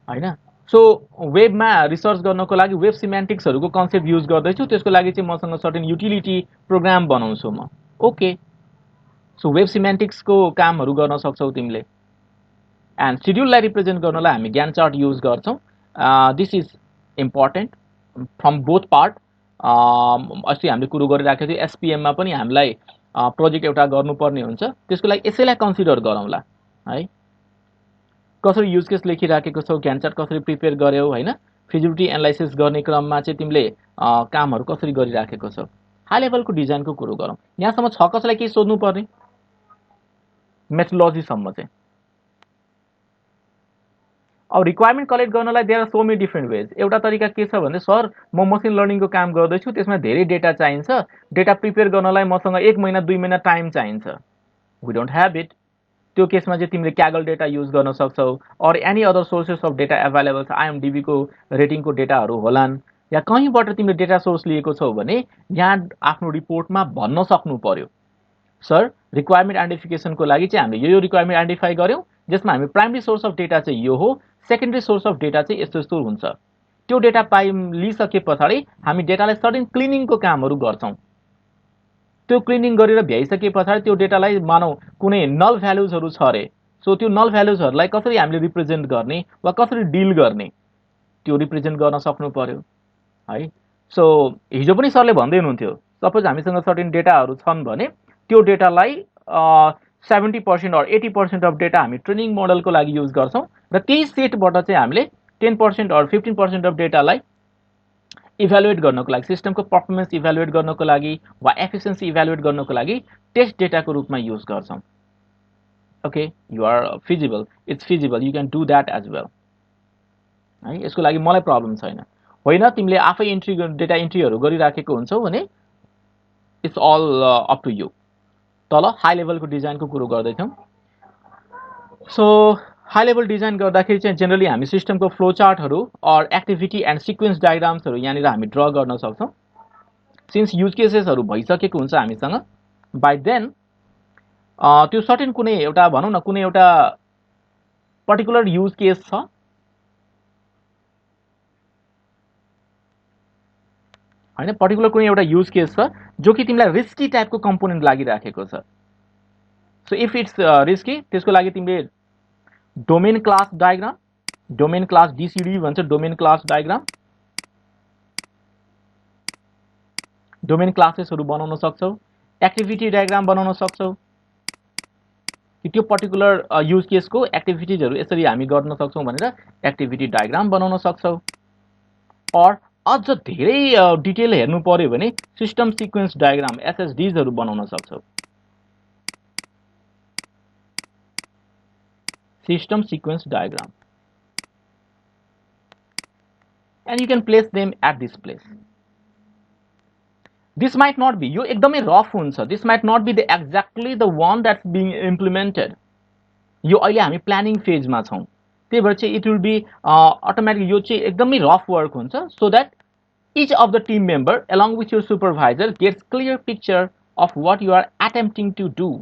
Speaker 1: होइन। सो वेबमा रिसर्च गर्नको लागि वेब सिमेन्टिक्सहरूको कन्सेप्ट युज गर्दैछु, त्यसको लागि चाहिँ मसँग सर्टेन युटिलिटी प्रोग्राम बनाउँछु म, ओके। सो वेब सिमेन्टिक्सको कामहरू गर्न सक्छौ तिमीले। एन्ड सिड्युललाई रिप्रेजेन्ट गर्नलाई हामी ग्यान्ट चार्ट युज गर्छौँ। This is important from both part. अस्ति हामीले कुरो गरिराखेको थियो SPM मा पनि हामीलाई प्रोजेक्ट एउटा गर्नुपर्ने हुन्छ, त्यसको लागि यसैलाई कन्सिडर गरौँला है। कसरी युज केस लेखिराखेको छौ, ग्यान्ट चार्ट कसरी प्रिपेयर गर्यौ होइन, फिजिबिलिटी एनालाइसिस गर्ने क्रममा चाहिँ तिमीले कामहरू कसरी गरिराखेको छौ, हाई लेभलको डिजाइनको कुरो गरौँ। यहाँसम्म छ कसैलाई केही सोध्नु पर्ने मेथोडोलोजीसम्म चाहिँ। अब रिक्वायरमेन्ट कलेक्ट गर्नलाई there are so many different ways. एउटा तरिका के छ भने सर म मसिन लर्निङको काम गर्दैछु, त्यसमा धेरै डेटा चाहिन्छ, डेटा प्रिपेयर गर्नलाई मसँग 1 महिना 2 महिना टाइम चाहिन्छ, वी डोन्ट ह्याभ इट। त्यो केसमा चाहिँ तिमीले क्यागल डेटा युज गर्न सक्छौ or any other sources of data available छ। IMDb को रेटिङको डेटाहरू होलान् या कहीँबाट तिमीले डेटा सोर्स लिएको छौ भने यहाँ आफ्नो रिपोर्टमा भन्न सक्नु पर्यो सर रिक्वायरमेन्ट आइडेन्टिफिकेसनको लागि चाहिँ हामीले यो रिक्वायरमेन्ट आइडेन्टिफाई गर्यौँ, जसमा हामी प्राइमरी सोर्स अफ डेटा चाहिँ यो हो, सेकेन्डरी सोर्स अफ डेटा चाहिँ यस्तो यस्तो हुन्छ। त्यो डेटा लिइसके पछाडि हामी डेटालाई सर्टेन क्लिनिङको कामहरू गर्छौं। त्यो क्लिनिङ गरेर भ्याइसके पछाडि त्यो डेटालाई मानौ कुनै नल भ्यालुजहरू छ अरे, सो त्यो नल भ्यालुजहरूलाई कसरी हामीले रिप्रेजेन्ट गर्ने वा कसरी डिल गर्ने त्यो रिप्रेजेन्ट गर्न सक्नु पर्यो है। सो हिजो पनि सरले भन्दै हुनुहुन्थ्यो, सपोज हामीसँग सर्टेन डेटाहरू छन् भने त्यो डेटालाई 70% or 80% अफ डेटा हामी ट्रेनिङ मोडलको लागि युज गर्छौं र त्यही सेटबाट चाहिँ हामीले 10% or 15% अफ डेटालाई इभ्यालुएट गर्नको लागि, सिस्टमको पर्फर्मेन्स इभ्यालुएट गर्नको लागि वा एफिसिएन्सी इभ्यालुएट गर्नको लागि टेस्ट डेटाको रूपमा युज गर्छौं। Okay, you are feasible, it's feasible, you can do that as well है। यसको लागि मलाई प्रब्लम छैन। होइन तिमीले आफै डेटा इन्ट्रीहरू गरिराखेको हुन्छौ भने it's all up to you. तल हाई लेभलको डिजाइनको कुरो गर्दैछौँ। सो हाई लेभल डिजाइन गर्दाखेरि चाहिँ जेनरली हामी सिस्टमको फ्लो चार्टहरू अर एक्टिभिटी एन्ड सिक्वेन्स डायग्राम्सहरू यहाँनिर हामी ड्र गर्न सक्छौँ। सिन्स युज केसेसहरू भइसकेको हुन्छ हामीसँग, बाई देन त्यो सर्टेन कुनै एउटा भनौँ न कुनै एउटा पर्टिकुलर युज केस छ हैन, पर्टिकुलर कुनै एउटा युज केस छ जो कि तिमीलाई रिस्की टाइपको कम्पोनेन्ट लागिराखेको छ। सो इफ इट्स रिस्की, त्यसको लागि तिमीले domain class diagram, domain class डीसीडी भन्छ, डोमेन क्लास डायग्राम, डोमेन क्लासेसहरू बनाउन सक्छौ, एक्टिभिटी डायग्राम बनाउन सक्छौ। त्यो पर्टिकुलर युज केसको एक्टिभिटीजहरू यसरी हामी गर्न सक्छौं भनेर एक्टिभिटी डायग्राम बनाउन सक्छौ। और अझ धेरै डिटेल हेर्नु पर्यो भने सिस्टम सिक्वेन्स डायग्राम एसएसडीजहरू बनाउन सक्छौ। System sequence diagram, and you can place them at this place. This might not be, यो एकदमै रफ हुन्छ, this might not be the exactly the one that's being implemented. यो अहिले हामी प्लानिङ फेजमा छौं, त्यही भएर चाहिँ it will be automatic, यो चाहिँ एकदमै रफ वर्क हुन्छ, so that each of the team member along with your supervisor gets clear picture of what you are attempting to do.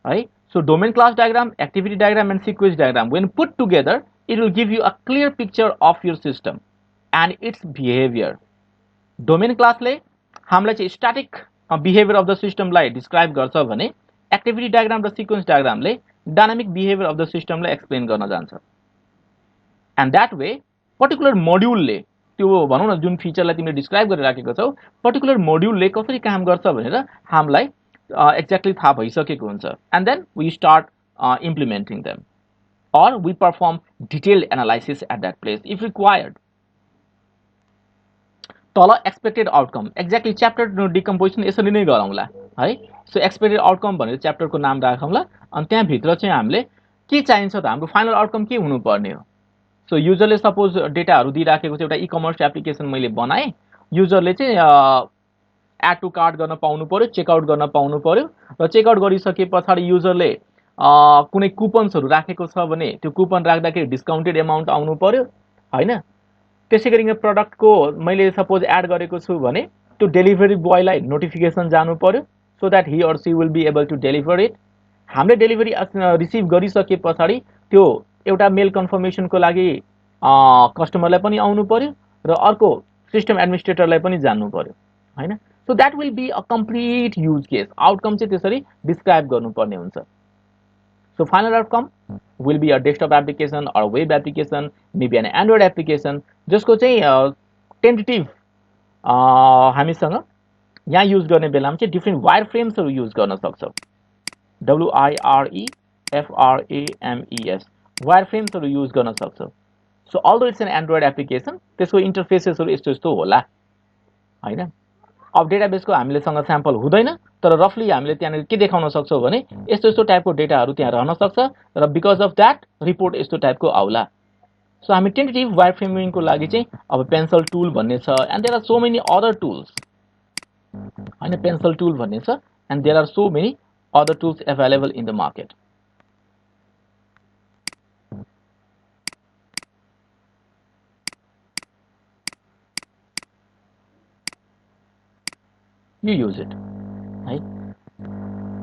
Speaker 1: Right? So domain class diagram, activity diagram and sequence diagram, when put together, it will give you a clear picture of your system and its behavior. Domain class ले हामीलाई चाहिँ static behavior of the system लाई describe गर्छ भने activity diagram र sequence diagram ले dynamic behavior of the system लाई explain गर्न जान्छ। And that way particular module ले त्यो भनौं न जुन फिचरलाई तिमीले डिस्क्राइब गरिराखेको छौ, पर्टिकुलर मोड्युलले कसरी काम गर्छ भनेर हामीलाई exactly थाहा भइसकेको हुन्छ। And then we start implementing them, or we perform detailed analysis at that place if required. तल expected outcome, exactly chapter decomposition यसरी नै गरौँला है। सो एक्सपेक्टेड आउटकम भनेर च्याप्टरको नाम राखौँला, अनि त्यहाँभित्र चाहिँ हामीले के चाहिन्छ त, हाम्रो फाइनल आउटकम के हुनुपर्ने हो। सो युजरले सपोज डेटाहरू दिइराखेको छ, एउटा ई कमर्स एप्लिकेसन मैले बनाएँ, युजरले चाहिँ एड टु कार्ट गर्न पाउनु पर्यो, चेकआउट गर्न पाउनु पर्यो, र चेकआउट गरिसके पछाडि युजरले कुनै कुपन्सहरू राखेको छ भने त्यो कुपन राख्दाखेरि डिस्काउन्टेड एमाउन्ट आउनु पर्यो हैन। त्यसै गरी प्रडक्टको मैले सपोज एड गरेको छु भने त्यो डेलिभरी बोयलाई नोटिफिकेसन जानु पर्यो, so that he or she will be able to deliver it. हामीले डेलिभरी रिसिभ गरिसके पछाडि त्यो एउटा मेल कन्फर्मेसनको लागि कस्टमरलाई पनि आउनु पर्यो र अर्को सिस्टम एडमिनिस्ट्रेटरलाई पनि जान्नु पर्यो हैन। So that will be a complete use case. Outcome चाहिँ त्यसरी डिस्क्राइब गर्नुपर्ने हुन्छ। So final outcome will be a desktop application or web application, maybe an Android application, जसको चाहिँ टेन्टेटिभ हामीसँग यहाँ युज गर्ने बेलामा चाहिँ डिफ्रेन्ट वायर फ्रेम्सहरू युज गर्न सक्छौँ। WIREFRAMES वायर फ्रेम्सहरू युज गर्न सक्छौँ। So although it's an android application, त्यसको इन्टरफेसेसहरू यस्तो यस्तो होला हैन। अब डेटाबेसको हामीलेसँग स्याम्पल हुँदैन, तर रफली हामीले त्यहाँनिर के देखाउन सक्छौँ भने यस्तो यस्तो टाइपको डेटाहरू त्यहाँ रहन सक्छ र बिकज अफ द्याट रिपोर्ट यस्तो टाइपको आउला। सो हामी टेन्टेटिभ वायर फ्रेमिङको लागि चाहिँ अब पेन्सल टुल भन्ने छ, and there are so many other tools हैन। पेन्सल टुल भन्ने छ, and there are so many other tools available in the market. You use it, right?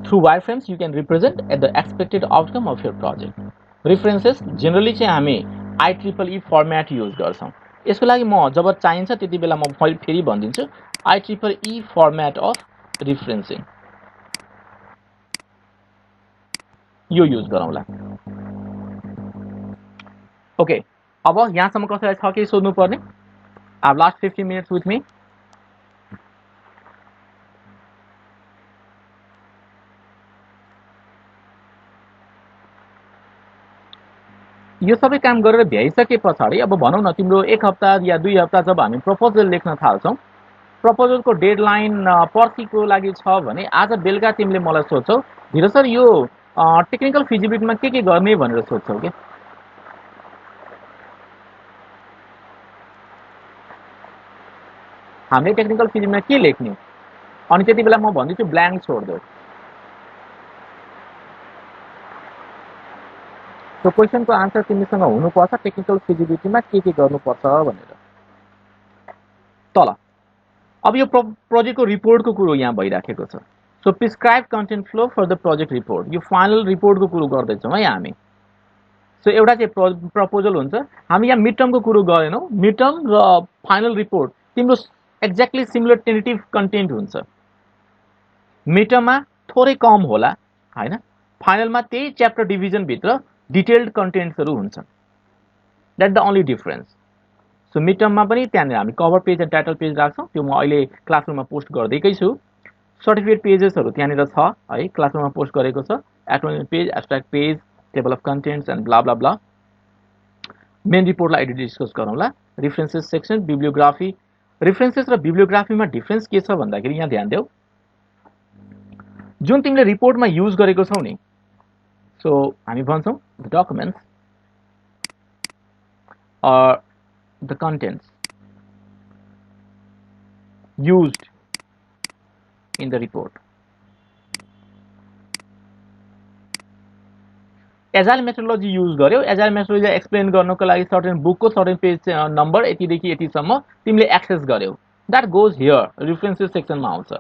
Speaker 1: Through wireframes, you can represent the expected outcome of your project. References generally चाहिँ हामी IEEE format use गर्छौँ। यसको लागि म जब चाहिन्छ त्यति बेला म फेरि भनिदिन्छु, IEEE फर्मेट अफ रिफरेन्सिङ यो युज गरौँला। ओके, अब यहाँसम्म कसैलाई छ केही सोध्नु पर्ने? I have last 15 minutes with me. यो सबै काम गरेर भ्याइसके पछाडि अब भनौँ न तिम्रो 1 हप्ता या 2 हप्ता जब हामी प्रपोजल लेख्न थाल्छौँ, प्रपोजलको डेडलाइन पर्सिको लागि छ भने आज बेलुका तिमीले मलाई सोध्छौ, धीरज सर यो टेक्निकल फिजिबिलिटीमा के गर्ने भनेर सोध्छौ के? हामीले टेक्निकल फिजिबिलिटीमा के लेख्ने? अनि त्यति बेला म भन्दिन्छु ब्ल्याङ्क छोड्देऊ। सो क्वेसनको आन्सर तिमीसँग हुनुपर्छ टेक्निकल फिजिबिलिटीमा के गर्नुपर्छ भनेर। तल अब यो प्रोजेक्टको रिपोर्टको कुरो यहाँ भइराखेको छ। So prescribe content flow for the project report, यो फाइनल रिपोर्टको कुरो गर्दैछौँ है हामी। सो एउटा चाहिँ प्रपोजल हुन्छ, हामी यहाँ मिड टर्मको कुरो गरेनौँ। मिड टर्म र फाइनल रिपोर्ट तिम्रो एक्ज्याक्टली सिमिलर टेन्टेटिभ कन्टेन्ट हुन्छ। मिड टर्ममा थोरै कम होला होइन, फाइनलमा त्यही च्याप्टर डिभिजनभित्र डिटेल्ड कन्टेन्ट्सहरू हुन्छन्। That the only difference. So mid टर्ममा पनि त्यहाँनिर हामी कभर पेज र टाइटल पेज राख्छौँ, त्यो म अहिले क्लासरुममा पोस्ट गर्दैकै छु। सर्टिफिकेट पेजेसहरू त्यहाँनिर छ है, क्लासरुममा पोस्ट गरेको छ। Acknowledgement page, abstract page, table of contents and blah blah blah. Main रिपोर्टलाई अहिले डिस्कस गरौँला। रिफरेन्सेस सेक्सन, बिब्लियोग्राफी। रिफरेन्सेस र बिब्लियोग्राफीमा डिफरेन्स के छ भन्दाखेरि यहाँ ध्यान देऊ, जुन तिमीले रिपोर्टमा युज गरेको छौ नि, सो हामी भन्छौँ the documents or the contents used in the report. Agile methodology use गर्यो, एजाइल मेथोडोलोजी एक्सप्लेन गर्नको लागि सर्टेन बुकको सर्टेन पेज नम्बर यतिदेखि यतिसम्म तिमीले एक्सेस गर्यौ, द्याट गोज हियर रिफरेन्सेस सेक्सनमा आउँछ।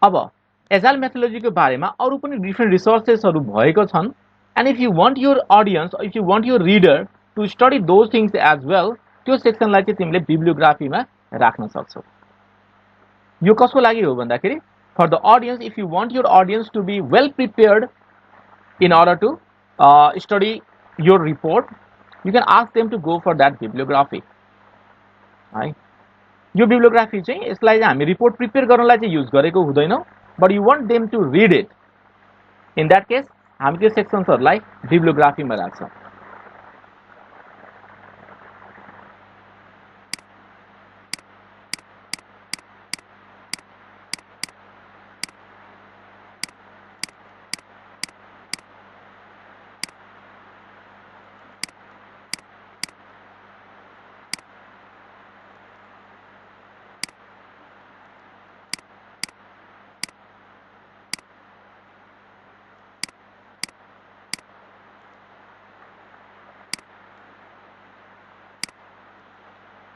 Speaker 1: अब एजाइल मेथोडोलोजीको बारेमा अरू पनि डिफ्रेन्ट रिसोर्सेसहरू भएको छन्, and if you want your audience, if you want your reader to study those things as well, त्यो सेक्सनलाई चाहिँ तिमीले बिब्लियोग्राफीमा राख्न सक्छौ। यो कसको लागि हो भन्दाखेरि for the audience, if you want your audience to be well prepared in order to study your report, you can ask them to go for that bibliography है। यो बिब्लियोग्राफी चाहिँ यसलाई हामी रिपोर्ट प्रिपेयर गर्नलाई चाहिँ युज गरेको हुँदैनौँ, but you want them to read it, in that case हामी त्यो सेक्सन्सहरूलाई बिब्लियोग्राफीमा राख्छौँ।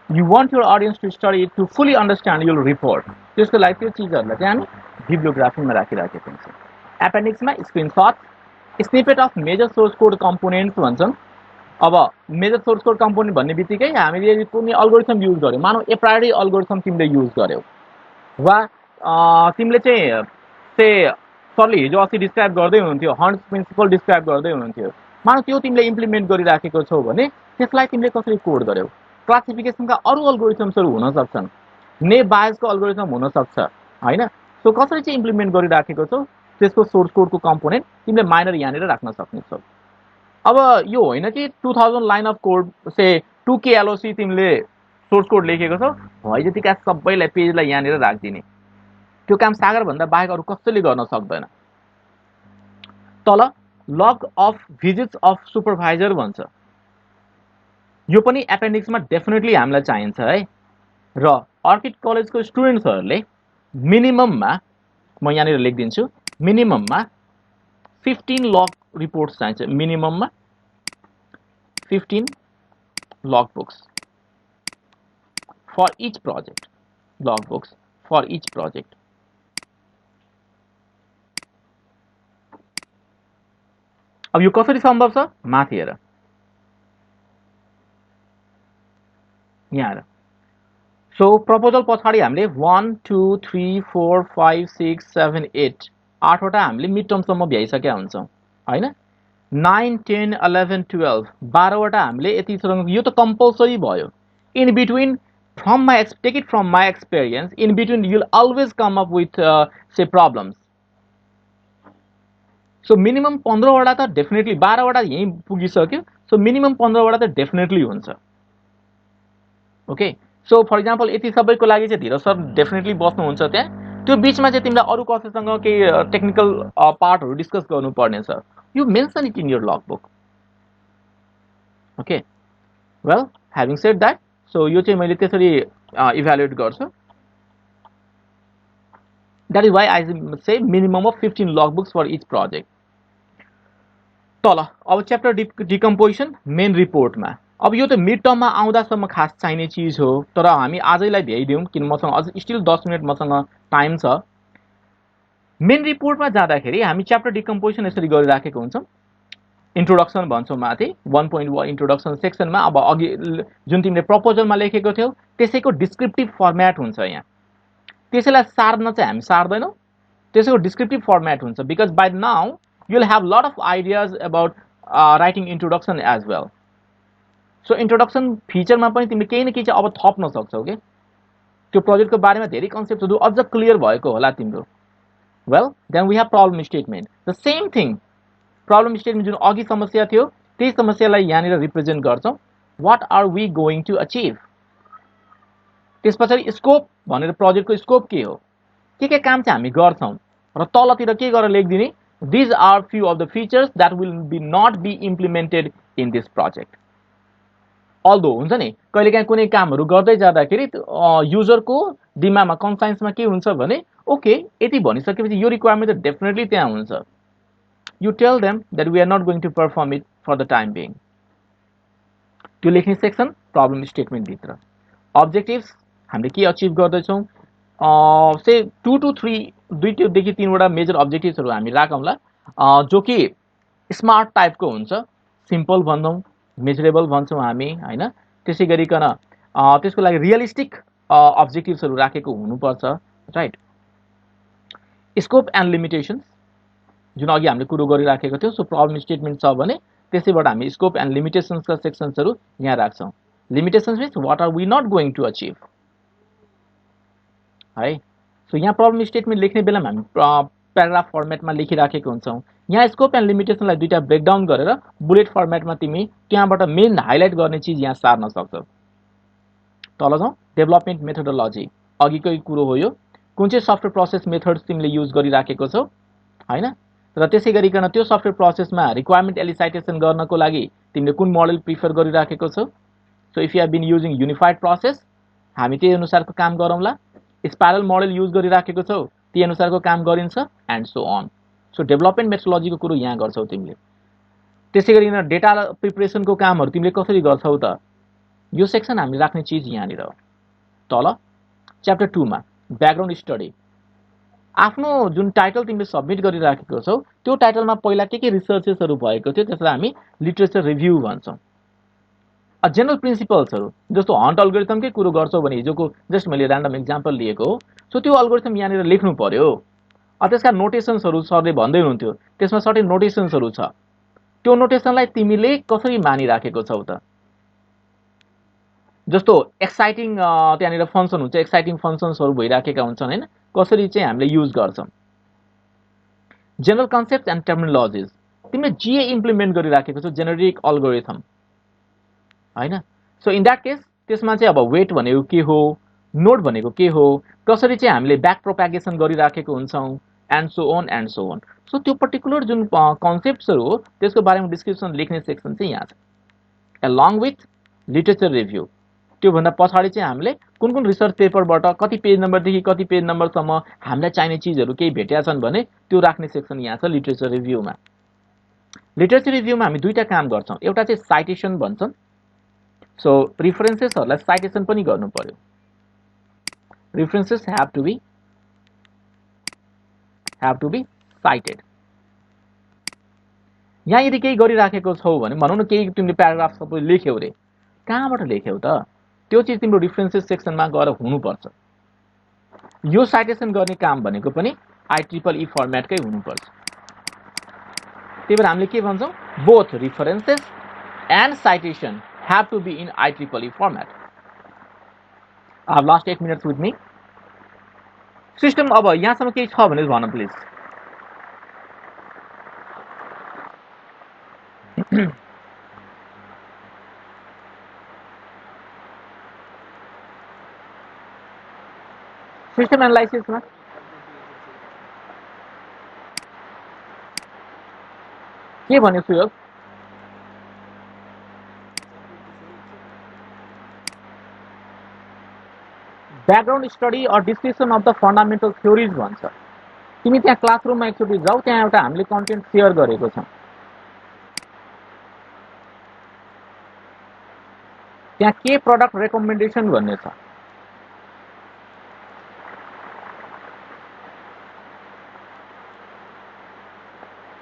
Speaker 1: You want your audience to study it to fully understand your report, त्यसको लागि त्यो चिजहरूलाई चाहिँ हामी बिब्लियोग्राफीमा राखिराखेको हुन्छ। एपेन्डिक्समा screenshot, snippet of major source code components भन्छन्। अब मेजर सोर्स कोड कम्पोनेन्ट भन्ने बित्तिकै हामीले कुनै अल्गोरिथम युज गर्यौँ, मानौ ए प्रायोरिटी अल्गोरिथम तिमीले युज गर्यौ, वा तिमीले चाहिँ सरले हिजो अस्ति डिस्क्राइब गर्दै हुनुहुन्थ्यो, हन्ट्स प्रिन्सिपल डिस्क्राइब गर्दै हुनुहुन्थ्यो, मानौ त्यो तिमीले इम्प्लिमेन्ट गरिराखेको छौ भने त्यसलाई तिमीले कसरी कोड गर्यौ। क्लासिफिकेसनका अरू अल्गोरिथम्सहरू हुन सक्छन्, ने बायसको अल्गोरिथम हुन सक्छ होइन। सो कसरी चाहिँ इम्प्लिमेन्ट गरिराखेको छौ त्यसको सोर्स कोडको कम्पोनेन्ट तिमीले माइनर यहाँनिर राख्न सक्नेछौ। अब यो होइन कि 2000 line of code say 2K LOC तिमीले सोर्स कोड लेखेको छौ, भए जतिका सबैलाई पेजलाई यहाँनिर राखिदिने, त्यो काम सागरभन्दा बाहेक अरू कसैले गर्न सक्दैन। तल log of visits of supervisor भन्छ, यो पनि एपेन्डिक्समा डेफिनेटली हामीलाई चाहिन्छ है। र अर्किड कलेजको स्टुडेन्ट्सहरूले मिनिमममा, म यहाँनिर लेखिदिन्छु, मिनिमममा 15 लग रिपोर्ट्स चाहिन्छ, मिनिमममा 15 log books for each project, log books for each project. अब यो कसरी सम्भव छ माथि हेर, यहाँ सो प्रपोजल पछाडि हामीले 1 2 3 4 5 6 7 8 आठवटा हामीले मिड टर्मसम्म भ्याइसकेका हुन्छौँ हैन 9 10 11 12 12वटा हामीले यतिसँग यो त कम्पलसरी भयो in between from my take it from my experience in between you'll always come up with say problems so minimum 15 वटा त डेफिनेटली 12 वटा यही पुगिसक्यो सो मिनिमम 15 वटा त डेफिनेटली हुन्छ ओके सो फर इक्जाम्पल यति सबैको लागि चाहिँ धीरज सर डेफिनेटली बस्नुहुन्छ त्यहाँ त्यो बीचमा चाहिँ तिमीलाई अरू कसैसँग केही टेक्निकल पार्टहरू डिस्कस गर्नुपर्ने छ you mention it in your log book okay well having said that so यो चाहिँ मैले त्यसरी इभ्यालुएट गर्छु that is why I say minimum of 15 log books for each project तल अब च्याप्टर डिकम्पोजिसन मेन रिपोर्टमा अब यो त मिड टर्ममा आउँदासम्म खास चाहिने चिज हो तर हामी आजैलाई भ्याइदिउँ किन मसँग अझ स्टिल 10 मिनट मसँग टाइम छ मेन रिपोर्टमा जाँदाखेरि हामी च्याप्टर डिकम्पोजिसन यसरी गरिराखेको हुन्छौँ इन्ट्रोडक्सन भन्छौँ माथि 1.1 इन्ट्रोडक्सन सेक्सनमा अब अघि जुन तिमीले प्रपोजलमा लेखेको थियौ त्यसैको डिस्क्रिप्टिभ फर्म्याट हुन्छ यहाँ त्यसैलाई सार्न चाहिँ हामी सार्दैनौँ त्यसैको डिस्क्रिप्टिभ फर्म्याट हुन्छ because by now you will have lot of ideas about writing introduction as well so introduction फिचरमा पनि तिमीले केही न केही चाहिँ अब थप्न सक्छौ के त्यो प्रोजेक्टको बारेमा धेरै कन्सेप्टहरू अझ क्लियर भएको होला तिम्रो well then we have problem statement the same thing problem statement जुन अघि समस्या थियो त्यही समस्यालाई यहाँनिर रिप्रेजेन्ट गर्छौँ what are we going to achieve त्यस पछाडि स्कोप भनेर प्रोजेक्टको स्कोप के हो के काम चाहिँ हामी गर्छौँ र तलतिर के गरेर लेखिदिने these are few of the features that will be not be implemented in this project although हुन्छ नि कहिलेकाहीँ कुनै कामहरू गर्दै जाँदाखेरि युजरको दिमागमा कन्साइन्समा के हुन्छ भने ओके यति भनिसकेपछि यो रिक्वायरमेन्ट त डेफिनेटली त्यहाँ हुन्छ you tell them that we are not going to perform it for the time being त्यो लेख्ने सेक्सन प्रब्लम स्टेटमेन्ट भित्र अब्जेक्टिभ्स हामीले के अचिभ गर्दैछौँ से 2 to 3 दुईदेखि 3 वटा मेजर अब्जेक्टिभ्सहरू हामी राखौँला जो कि स्मार्ट टाइपको हुन्छ सिम्पल भन्छौँ मेजरेबल भन्छौँ हामी हैन त्यसै गरिकन त्यसको लागि रियलिस्टिक अब्जेक्टिभ्सहरू राखेको हुनुपर्छ राइट स्कोप एन्ड लिमिटेसन्स जुन अघि हामीले कुरो गरिराखेको थियो सो प्रब्लम स्टेटमेन्ट छ भने त्यसैबाट हामी स्कोप एन्ड लिमिटेसन्सका सेक्सन्सहरू यहाँ राख्छौँ limitations means what are we not going to achieve है सो यहाँ प्रब्लम स्टेटमेन्ट लेख्ने बेलामा हामी प्याराग्राफ फर्मेटमा लेखिराखेको हुन्छौँ यहाँ स्कोप एन्ड लिमिटेसनलाई दुईटा ब्रेकडाउन गरेर बुलेट फर्मेटमा तिमी त्यहाँबाट मेन हाइलाइट गर्ने चिज यहाँ सार्न सक्छौ तल जाउँ डेभलपमेन्ट मेथोडोलोजी अघिकै कुरो हो यो कुन चाहिँ सफ्टवेयर प्रोसेस मेथड्स तिमीले युज गरिराखेको छौ हैन र त्यसै गरिकन त्यो सफ्टवेयर प्रोसेसमा रिक्वायरमेन्ट एलिसाइटेसन गर्नको लागि तिमीले कुन मोडल प्रिफर गरिराखेको छौ so if you have been using unified process हामी त्यही अनुसारको काम गरौँला स्पाइरल मोडल युज गरिराखेको छौ त्यही अनुसारको काम गरिन्छ and so on so development मेथोडोलोजीको कुरो यहाँ गर्छौ तिमीले त्यसै गरिकन डेटा प्रिपरेसनको कामहरू तिमीले कसरी गर्छौ त यो सेक्सन हामी राख्ने चिज यहाँनिर हो तल च्याप्टर 2 मा ब्याकग्राउन्ड स्टडी आफ्नो जुन टाइटल तिमीले सबमिट गरिराखेको छौ त्यो टाइटलमा पहिला के रिसर्चेसहरू भएको थियो त्यसलाई हामी लिटरेचर रिभ्यू भन्छौँ जेनरल प्रिन्सिपल्सहरू जस्तो हन्ट अल्गोरिथमकै कुरो गर्छौ भने हिजोको जस्ट मैले ऱ्यान्डम एक्जाम्पल लिएको हो सो त्यो अल्गोरिथम यहाँनिर लेख्नु पर्यो त्यसका नोटेसन्सहरू सरले भन्दै हुनुहुन्थ्यो त्यसमा सर्टेन नोटेसन्सहरू छ त्यो नोटेसनलाई तिमीले कसरी मानिराखेको छौ त जस्तो एक्साइटिङ त्यहाँनिर फङ्सन हुन्छ एक्साइटिङ फङ्सन्सहरू भइराखेका हुन्छन् हैन कसरी चाहिँ हामीले युज गर्छौँ जेनरल कन्सेप्ट एन्ड टर्मिनोलोजिज तिमीले जीए इम्प्लिमेन्ट गरिराखेको छौ जेनेरिक अल्गोरिथम हैन सो इन द्याट केस त्यसमा चाहिँ अब वेट भनेको के हो नोड भनेको के हो कसरी चाहिँ हामीले ब्याक प्रोपागेसन गरिराखेको हुन्छौँ एन्ड सो अन सो त्यो पर्टिकुलर जुन कन्सेप्ट्सहरू हो त्यसको बारेमा डिस्क्रिप्सन लेख्ने सेक्सन चाहिँ यहाँ छ अलङ विथ लिटरेचर रिभ्यू त्योभन्दा पछाडि चाहिँ हामीले कुन कुन रिसर्च पेपरबाट कति पेज नम्बरदेखि कति पेज नम्बरसम्म हामीलाई चाहिने चिजहरू केही भेटेका छन् भने त्यो राख्ने सेक्सन यहाँ छ लिटरेचर रिभ्यूमा लिटरेचर रिभ्यूमा हामी दुईटा काम गर्छौँ एउटा चाहिँ साइटेसन भन्छन् सो रिफरेन्सेसहरूलाई साइटेसन पनि गर्नु पर्यो references have to be cited यहाँ यदि केही गरिराखेको छौ भने भनौँ न केही तिमीले प्याराग्राफ सबै लेख्यौ रे कहाँबाट लेख्यौ त त्यो चिज तिम्रो रेफरेन्सेस सेक्सनमा गएर हुनुपर्छ। यो साइटेसन गर्ने काम भनेको पनि IEEE फर्मेटकै हुनुपर्छ। त्यही भएर हामीले के भन्छौँ, both references and citation have to be in IEEE format. I have lost 8 minutes with me. System अब यहाँसम्म केही छ भने भन प्लिज। सिस्टम एनालाइसिसमा के भन्यो Suyog? Background study or discussion of the fundamental theories भन्छ। तिमी त्यहाँ क्लासरुममा एकचोटि जाऊ, त्यहाँ एउटा हामीले कन्टेन्ट सेयर गरेको छौँ, त्यहाँ के प्रडक्ट रेकमेन्डेसन भन्ने छ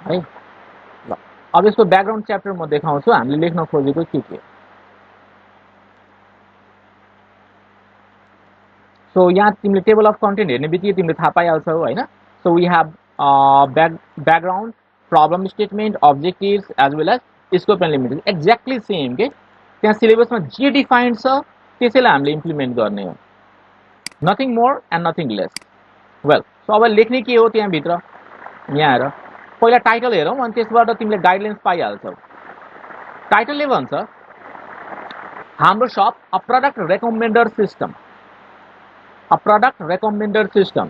Speaker 1: है। ल अब यसको ब्याकग्राउन्ड च्याप्टर म देखाउँछु हामीले लेख्न खोजेको के। सो यहाँ तिमीले टेबल अफ कन्टेन्ट हेर्ने बित्तिकै तिमीले थाहा पाइहाल्छौ होइन। So we have background, problem statement, objectives as well as scope and limit, exactly same के। त्यहाँ सिलेबसमा जे डिफाइन्ड छ त्यसैलाई हामीले इम्प्लिमेन्ट गर्ने हो, nothing more and nothing lace. Well, so अब लेख्ने के हो त्यहाँभित्र, यहाँ आएर पहिला टाइटल हेरौँ अनि त्यसबाट तिमीले गाइडलाइन्स पाइहाल्छौ। टाइटलले भन्छ हाम्रो shop a product recommender system, a product recommender system.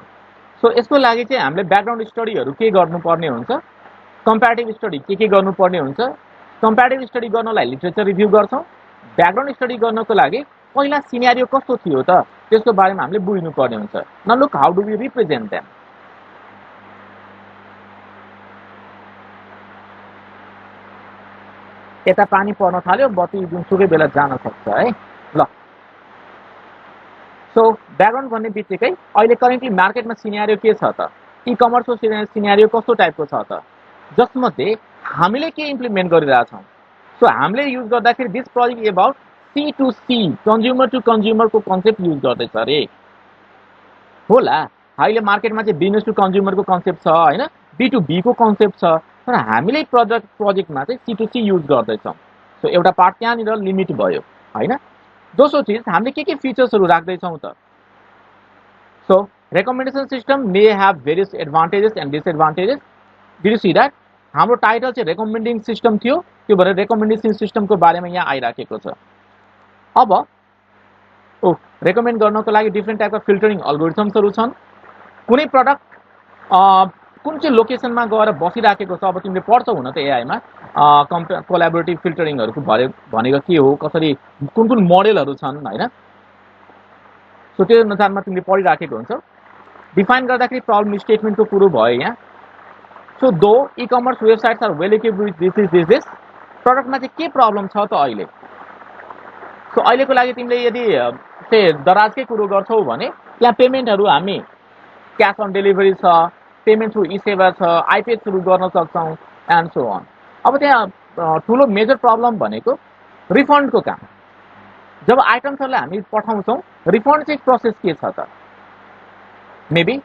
Speaker 1: So यसको लागि चाहिँ हामीले ब्याकग्राउन्ड स्टडीहरू के गर्नुपर्ने हुन्छ, कम्प्यारेटिभ स्टडी के गर्नुपर्ने हुन्छ। कम्प्यारेटिभ स्टडी गर्नलाई लिटरेचर रिभ्यू गर्छौँ, ब्याकग्राउन्ड स्टडी गर्नको लागि पहिला सिनेरियो कस्तो थियो त त्यसको बारेमा हामीले बुझ्नुपर्ने हुन्छ। न look how do we represent them. यता पानी पर्न थाल्यो, बत्ती जुनसुकै बेला जान सक्छ है। ल सो ब्याकग्राउन्ड भन्ने बित्तिकै अहिले करेन्टली मार्केटमा सिनेरियो के छ त, इ कमर्सको सिनेरियो कस्तो टाइपको छ त, जसमध्ये हामीले के इम्प्लिमेन्ट गरिरहेछौँ। सो हामीले युज गर्दाखेरि this project about C2C, consumer to कन्ज्युमरको कन्सेप्ट युज गर्दैछ अरे होला। अहिले मार्केटमा चाहिँ बिजनेस टु कन्ज्युमरको कन्सेप्ट छ होइन, B2B को कन्सेप्ट छ, तर हामीले प्रोजेक्टमा चाहिँ C2C युज गर्दैछौँ। सो एउटा पार्ट त्यहाँनिर लिमिट भयो होइन। दोस्रो चिज हामीले के फिचर्सहरू राख्दैछौँ त। So recommendation system may have various advantages and disadvantages. Did you see that? हाम्रो टाइटल चाहिँ रेकमेन्डिङ सिस्टम थियो, त्यो भएर रेकमेन्डेसन सिस्टमको बारेमा यहाँ आइराखेको छ। अब रेकमेन्ड गर्नको लागि डिफ्रेन्ट टाइपका फिल्टरिङ अल्गोरिथम्सहरू छन्। कुनै प्रडक्ट कुन चाहिँ लोकेसनमा गएर बसिराखेको छ, अब तिमीले पढ्छौ हुन त एआईमा कोलाबोरेटिभ फिल्टरिङहरूको भनेको के हो, कसरी कुन मोडेलहरू छन् होइन। सो त्यो अनुसारमा तिमीले पढिराखेको हुन्छ। डिफाइन गर्दाखेरि प्रब्लम स्टेटमेन्टको कुरो भयो यहाँ। So though e commerce websites are well equipped with this प्रडक्टमा चाहिँ के प्रब्लम छ त अहिले। सो अहिलेको लागि तिमीले यदि दराजकै कुरो गर्छौ भने त्यहाँ पेमेन्टहरू हामी क्यास अन डेलिभरी छ, पेमेन्ट थ्रु ई-सेवा छ, आइपे थ्रु गर्न सक्छौँ एन्ड सो अन। अब त्यहाँ ठुलो मेजर प्रब्लम भनेको रिफन्डको काम। जब आइटम्सहरूलाई हामी पठाउँछौँ रिफन्ड चाहिँ प्रोसेस के छ त, मेबी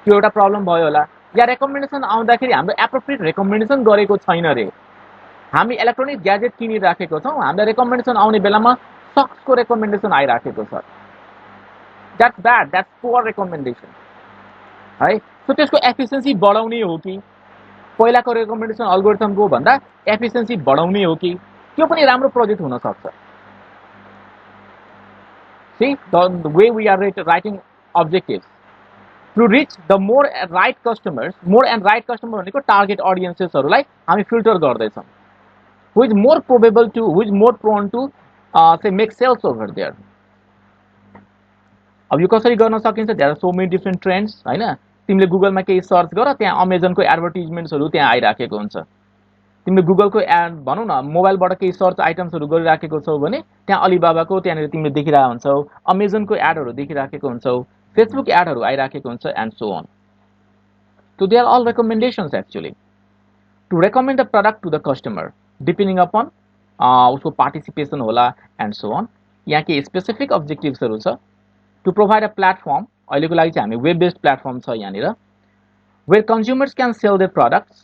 Speaker 1: त्यो एउटा प्रब्लम भयो होला। या रेकमेन्डेसन आउँदाखेरि हाम्रो एप्रोप्रिएट रेकमेन्डेसन गरेको छैन रे। हामी इलेक्ट्रोनिक ग्याजेट किनिराखेको छौँ, हामीलाई रेकमेन्डेसन आउने बेलामा सक्सको रेकमेन्डेसन आइराखेको छ। That's bad, that's poor recommendation है। सो त्यसको एफिसियन्सी बढाउने हो कि पहिलाको रेकमेन्डेसन अल्गोरिथमको भन्दा एफिसियन्सी बढाउने हो कि, त्यो पनि राम्रो प्रोजेक्ट हुन सक्छ। See the way we are writing objectives to reach the more and right customers भनेको टार्गेट अडियन्सेसहरूलाई हामी फिल्टर गर्दैछौँ, who is more probable to, who is more prone to say make sales over there। अब यो कसरी गर्न सकिन्छ, there are so many different trends होइन। तिमीले गुगलमा केही सर्च गर, त्यहाँ अमेजनको एडभर्टिजमेन्ट्सहरू त्यहाँ आइराखेको हुन्छ। तिमीले गुगलको एड भनौँ न मोबाइलबाट केही सर्च आइटम्सहरू गरिराखेको छौ भने त्यहाँ अलिबाबाको त्यहाँनिर तिमीले देखिरहेको हुन्छौ, अमेजनको एडहरू देखिराखेको हुन्छौ, फेसबुक एडहरू आइराखेको हुन्छ and so on. So they are all recommendations actually to recommend the product to the customer depending upon उसको पार्टिसिपेसन होला एन्ड सो अन। यहाँ के स्पेसिफिक अब्जेक्टिभ्सहरू छ टु प्रोभाइड अ प्लेटफर्म अहिलेको लागि चाहिँ हामी वेब बेस्ड प्लेटफर्म छ यहाँनिर where consumers can sell their products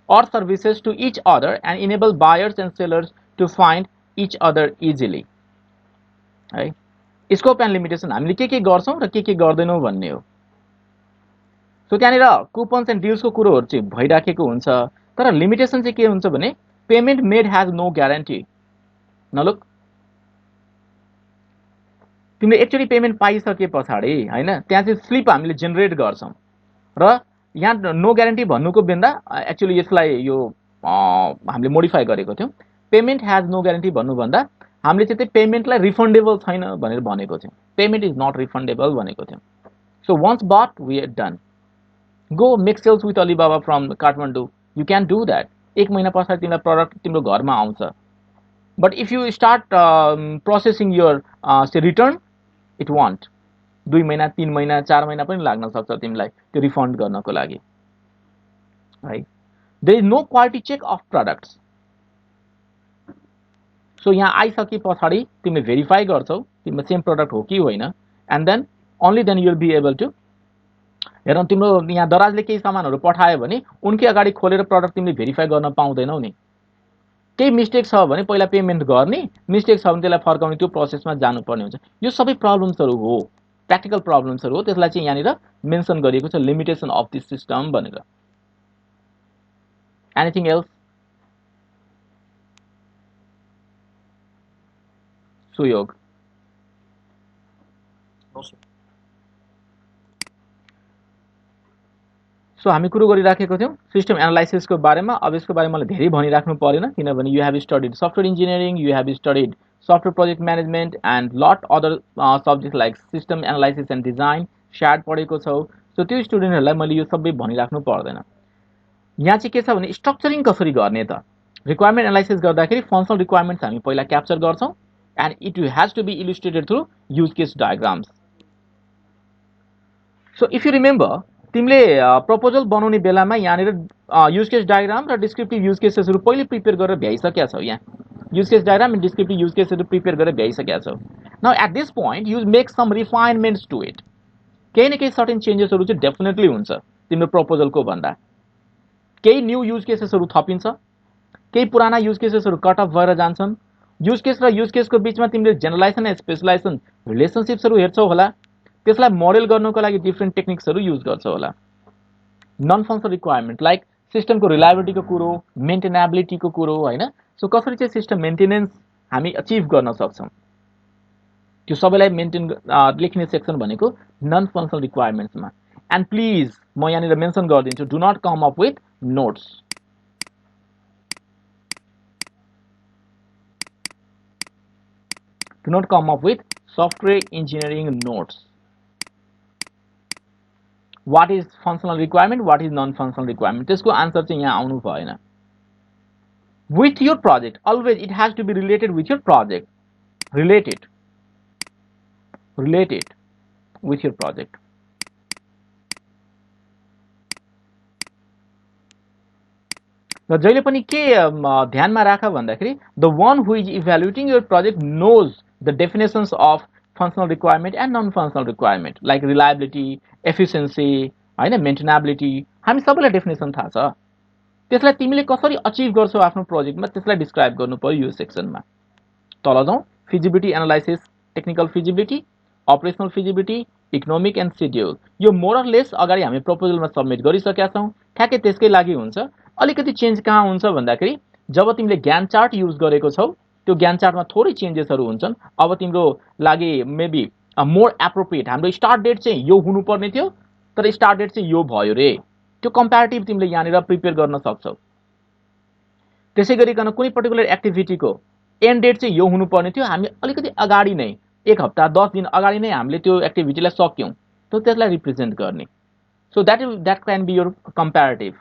Speaker 1: or services to each other and enable buyers and sellers to find each other easily है स्कोप एन्ड लिमिटेसन हामीले के गर्छौं र के गर्दैनौं भन्ने हो सो त्यहाँनिर कुपन्स एन्ड डिल्सको कुरोहरु चाहिँ भइराखेको हुन्छ तर लिमिटेसन चाहिँ के हुन्छ भने payment made has no guarantee नलुक तिमीले एक्चुअली पेमेन्ट पाइसके पछाडी हैन त्यहाँ चाहिँ स्लिप हामीले जेनेरेट गर्छौं र यहाँ नो ग्यारेन्टी भन्नुको बेन्दा एक्चुअली यसलाई यो हामीले मोडिफाई गरेको थियौं पेमेन्ट हैज नो ग्यारेन्टी भन्नु भन्दा हामीले चाहिँ पेमेन्टलाई रिफन्डेबल छैन भनेर भनेको थियौं पेमेन्ट इज नट रिफन्डेबल भनेको थियौं so once but we are done go make sales with Alibaba from Kathmandu you can do that एक महिना पछाडि तिमीलाई प्रडक्ट तिम्रो घरमा आउँछ but if you start processing your say return it want 2 महिना 3 महिना 4 महिना पनि लाग्न सक्छ तिमीलाई त्यो रिफन्ड गर्नको लागि है there is no quality check of products so यहाँ आइसके पछाडि तिमीले भेरिफाई गर्छौ तिम्रो सेम प्रोडक्ट हो कि होइन and then only then you will be able to हेर तिम्रो यहाँ दराजले केही सामानहरु पठायो भने उनकै अगाडि खोलेर प्रोडक्ट तिमीले भेरिफाई गर्न पाउँदैनौ नि केही मिस्टेक छ भने पहिला पेमेन्ट गर्ने मिस्टेक छ भने त्यसलाई फर्काउने त्यो प्रोसेसमा जानुपर्ने हुन्छ यो सबै प्रब्लम्सहरु हो practical प्रब्लम्सहरु हो त्यसलाई चाहिँ यहाँनिर मेन्सन गरिएको छ लिमिटेसन अफ दिस सिस्टम भनेर एनीथिङ एल्स सुयोग सो हामी कुरो गरिराखेको थियौं सिस्टम एनालाइसिसको बारेमा अब यसको बारेमा मलाई धेरै भनिराख्नु परेन किनभने you have studied software engineering you have studied software project management and lot other subject like system analysis and design sad पढेको छौ सो त्यो स्टुडेन्टहरुलाई मैले यो सबै भनिराख्नु पर्दैन यहाँ चाहिँ के छ भने स्ट्रक्चरिङ कसरी गर्ने त रिक्वायरमेन्ट एनालाइसिस गर्दाखेरि फंक्शनल रिक्वायरमेन्ट्स हामी पहिला क्याप्चर गर्छौं and it has to be illustrated through use case diagrams so if you remember तिमीले प्रपोजल बनाउने बेलामा यहाँनिर युज केस डायग्राम र डिस्क्रिप्टिभ युज केसेसहरु पहिले प्रिपेयर गरेर भ्याइसकेका छौ यहाँ use case diagram and descriptive use केसहरु प्रिपेयर गरेर भ्याइसकेका छौ now at this point you make some refinements to it केही न केही सर्टेन चेन्जेसहरु चाहिँ डेफिनेटली हुन्छ तिम्रो प्रपोजलको भन्दा केही न्यू युज केसेसहरु थपिन्छ केही पुराना युज केसेसहरु कट अफ भएर जान्छन् युज केस र युज केसको बीचमा तिमीले जेनरलाइजेसन एन्ड स्पेशलाइजेसन रिलेसनशिप्सहरु हेर्छौ होला त्यसलाई मोडेल गर्नको लागि डिफरेन्ट टेक्निक्सहरु युज गर्छौ होला नन फंक्शनल रिक्वायरमेन्ट लाइक सिस्टमको रिलायबिलिटीको कुरो मेन्टेनेबिलिटीको कुरो हैन सो कसरी चाहिँ सिस्टम मेन्टेनेन्स हामी अचिभ गर्न सक्छौं त्यो सबैलाई मेन्टेन लेख्ने सेक्सन भनेको नन फंक्शनल रिक्वायरमेन्ट्समा एन्ड प्लिज म यहाँनिर मेन्सन गर्दिन्छु do not come up with notes do not come up with software engineering notes what is functional requirement what is non functional requirement त्यसको आन्सर चाहिँ यहाँ आउनु भएन with your project always it has to be related with your project related with your project र जहिले पनि के ध्यानमा राख भन्दाखेरि the one who is evaluating your project knows the definitions of functional requirement and non functional requirement like reliability efficiency हैन मेन्टेनेबिलिटी हामी सबैलाई डेफिनेसन थाहा छ त्यसलाई तिमीले कसरी अचिभ गर्छौ आफ्नो प्रोजेक्टमा त्यसलाई डिस्क्राइब गर्नु पर्यो यो सेक्सनमा तल जाउँ feasibility analysis technical feasibility operational feasibility economic and schedule यो मोर अर लेस अगाडि हामी प्रपोजलमा सबमिट गरिसकेका छौं ठ्याक्कै त्यसकै लागि हुन्छ अलिकति चेन्ज कहाँ हुन्छ भन्दाखेरि जब तिमीले ग्यान चार्ट युज गरेको छौ त्यो ग्यान चार्टमा थोरै चेन्जेसहरु हुन्छन् अब तिम्रो लागि मेबी मोर एप्रोप्रिएट हाम्रो स्टार्ट डेट चाहिँ यो हुनुपर्ने थियो तर स्टार्ट डेट चाहिँ यो भयो रे त्यो कम्प्यारेटिभ तिमीले यहाँनिर प्रिपेयर गर्न सक्छौ त्यसैगरीकन कुनै पर्टिकुलर एक्टिभिटीको एन्ड डेट चाहिँ यो हुनुपर्ने थियो हामी अलिकति अगाडि नै एक हप्ता 10 दिन अगाडि नै हामीले त्यो एक्टिभिटीलाई सक्यौं त त्यसलाई रिप्रेजेन्ट गर्ने so that can be your comparative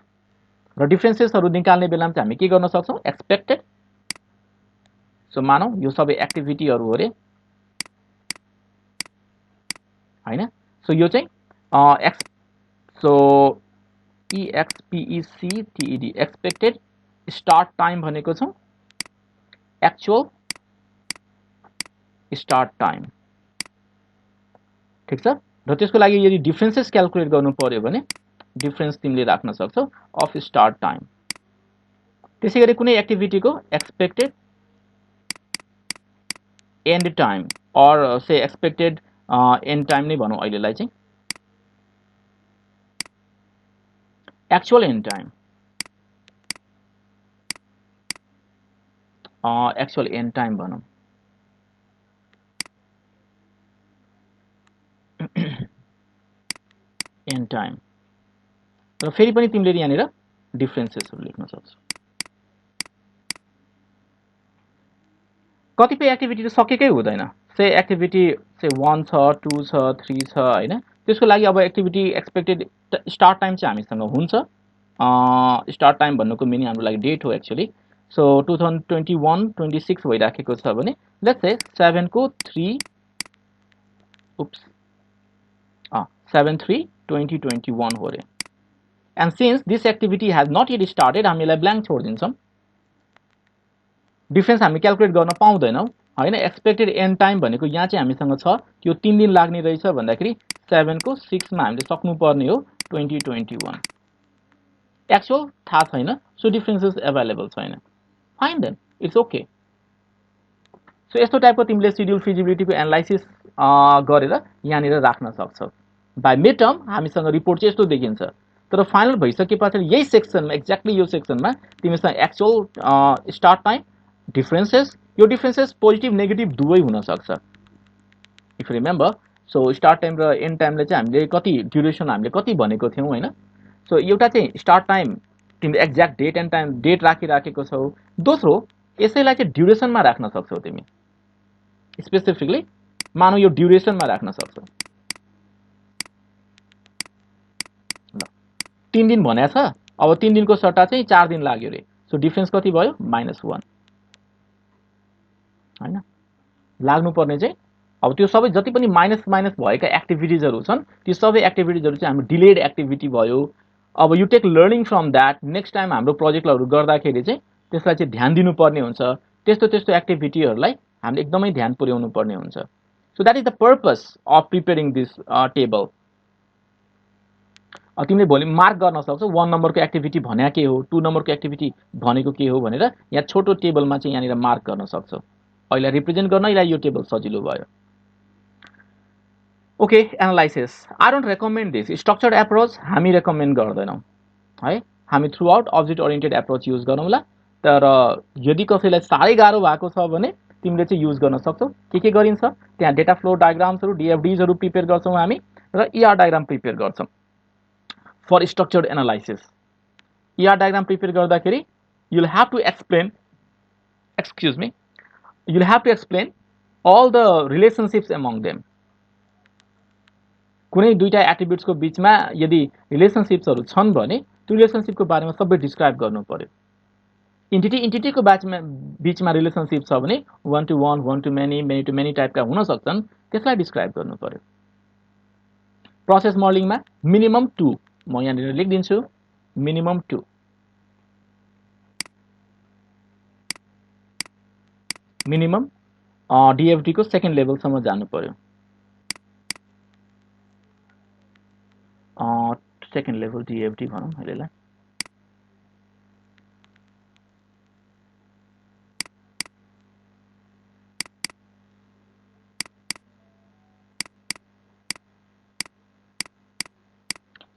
Speaker 1: र डिफरेन्सेसहरु निकाल्ने बेलामा चाहिँ हामी के गर्न सक्छौं एक्सपेक्टेड सो मानौ यो सबै एक्टिभिटीहरु हो रे हैन सो यो चाहिँ so EXPECTED expected start time भनेको छौं एक्चुअल स्टार्ट टाइम, ठिक छ। र त्यसको लागि यदि डिफरेन्सेस क्याल्कुलेट गर्नु पर्यो भने डिफरेन्स तिमीले राख्न सक्छौ अफ स्टार्ट टाइम। त्यसैगरी कुनै एक्टिभिटीको expected end time or say expected end time नै भनौँ अहिलेलाई चाहिँ, actual end time, actual end time भनौँ। एन्ड टाइम र फेरि पनि तिमीले यहाँनिर डिफरेन्सेसहरू लेख्न सक्छौ। कतिपय एक्टिभिटी त सकेकै हुँदैन, से एक्टिभिटी से 1 छ 2 छ 3 छ हैन, त्यसको लागि अब एक्टिभिटी एक्सपेक्टेड स्टार्ट टाइम चाहिँ हामीसँग हुन्छ। स्टार्ट टाइम भन्नुको मिनिङ हाम्रो लागि डेट हो एक्चुअली। सो 2021-26 भइराखेको छ भने लेट्स से 7 को 3 उप्स 7/3/2021 हो रे। And since this activity has not yet started हामी यसलाई ब्ल्याङ्क छोडिदिन्छौँ। डिफरेन्स हामी क्याल्कुलेट गर्न पाउँदैनौँ हैन। एक्सपेक्टेड एन्ड टाइम भनेको यहाँ चाहिँ हामीसँग छ त्यो 3 दिन लाग्ने रहेछ भन्दाखेरि 7 को 6 मा हामीले सक्नुपर्ने हो 2021। एक्चुअल थाहा छैन, सो डिफरेन्सेस एभाइलेबल छैन। Fine then it's okay. So यस्तो टाइपको तिमीले शेड्युल फिजिबिलिटीको एनालाइसिस गरेर यहाँनिर राख्न सक्छौ। बाई मिड टर्म हामीसँग रिपोर्ट चाहिँ यस्तो देखिन्छ, तर फाइनल भइसके पछाडि यही सेक्सनमा एक्ज्याक्टली यो सेक्सनमा तिमीसँग एक्चुअल स्टार्ट टाइम, डिफरेन्सेस, यो डिफरेन्सेस पोजिटिभ नेगेटिभ दुवै हुन सक्छ if you remember. So start time र एन्ड टाइमले चाहिँ हामीले कति ड्युरेसन हामीले कति भनेको थियौँ हैन। सो एउटा चाहिँ स्टार्ट टाइम तिमीले exact date and time date राखिराखेको छौ। दोस्रो यसैलाई चाहिँ ड्युरेसनमा राख्न सक्छौ तिमी, स्पेसिफिकली मानौ यो ड्युरेसनमा राख्न सक्छौ। ल 3 दिन भनेको छ, अब 3 दिनको सट्टा चाहिँ 4 दिन लाग्यो रे। सो डिफरेन्स कति भयो -1 हैन। लाग्नुपर्ने चाहिँ अब त्यो सबै जति पनि माइनस भएका एक्टिभिटिजहरू छन् त्यो सबै एक्टिभिटिजहरू चाहिँ हाम्रो डिलेड एक्टिभिटी भयो। अब you take learning from that, next time हाम्रो प्रोजेक्टहरू गर्दाखेरि चाहिँ त्यसलाई चाहिँ ध्यान दिनुपर्ने हुन्छ। त्यस्तो एक्टिभिटीहरूलाई हामीले एकदमै ध्यान पुर्याउनु पर्ने हुन्छ। So that is the purpose of preparing this table. तिमीले भोलि मार्क गर्न सक्छौ 1 नम्बरको एक्टिभिटी भनेको के हो, 2 नम्बरको एक्टिभिटी भनेको के हो भनेर यहाँ छोटो टेबलमा चाहिँ यहाँनिर मार्क गर्न सक्छौ। अहिले रिप्रेजेन्ट गर्न यसलाई यो टेबल सजिलो भयो। Okay, analysis I don't recommend this structured approach हामी रेकमेन्ड गर्दैनौँ है। हामी through out object oriented approach use गरौँला। तर यदि कसैलाई साह्रै गाह्रो भएको छ भने तिमीले चाहिँ युज गर्न सक्छौ। के गरिन्छ त्यहाँ डेटा फ्लो डायग्राम्सहरू डिएफडीजहरू प्रिपेयर गर्छौँ हामी र ER डायग्राम प्रिपेयर गर्छौँ for structured analysis. ER diagram prepare गर्दाखेरि you'll have to explain, excuse me, you'll have to explain all the relationships among them। कुनै दुईटा एट्रिब्युट्सको बीचमा यदि रिलेसनशिप्सहरू छन् भने त्यो रिलेसनशिपको बारेमा सबै डिस्क्राइब गर्नु पर्यो। इन्टिटीको बीचमा रिलेसनशिप छ भने 1 to 1, 1 to many, many to many टाइपका हुन सक्छन्, त्यसलाई डिस्क्राइब गर्नु पर्यो। प्रोसेस मोडलिङमा मिनिमम 2 म यहाँनिर लेखिदिन्छु, मिनिमम 2। मिनिमम DFD को सेकेन्ड लेभलसम्म जानु पर्यो। सेकेन्ड लेभल DFD भनौँ अहिलेलाई।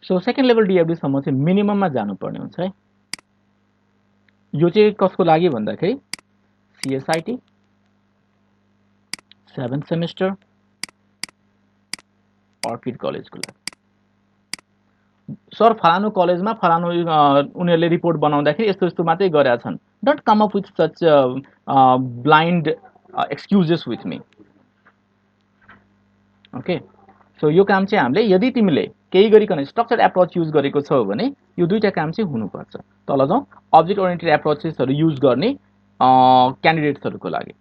Speaker 1: सो सेकेन्ड लेभल DFD सम्म चाहिँ मिनिमममा जानुपर्ने हुन्छ है। यो चाहिँ कसको लागि भन्दाखेरि CSIT 7th सेमेस्टर अर्किड कलेजको लागि। सर फलानु कलेजमा फलानु उनीहरूले रिपोर्ट बनाउँदाखेरि यस्तो यस्तो मात्रै गरेका छन्। Don't come up with such blind excuses with me. Okay, so यो काम चाहिँ हामीले यदि तिमीले केही गरिकन स्ट्रक्चर एप्रोच युज गरेको छौ भने यो दुईटा काम चाहिँ हुनुपर्छ। तल जाउँ अब्जेक्ट ओरिएन्टेड एप्रोचेसहरू युज गर्ने क्यान्डिडेट्सहरूको लागि।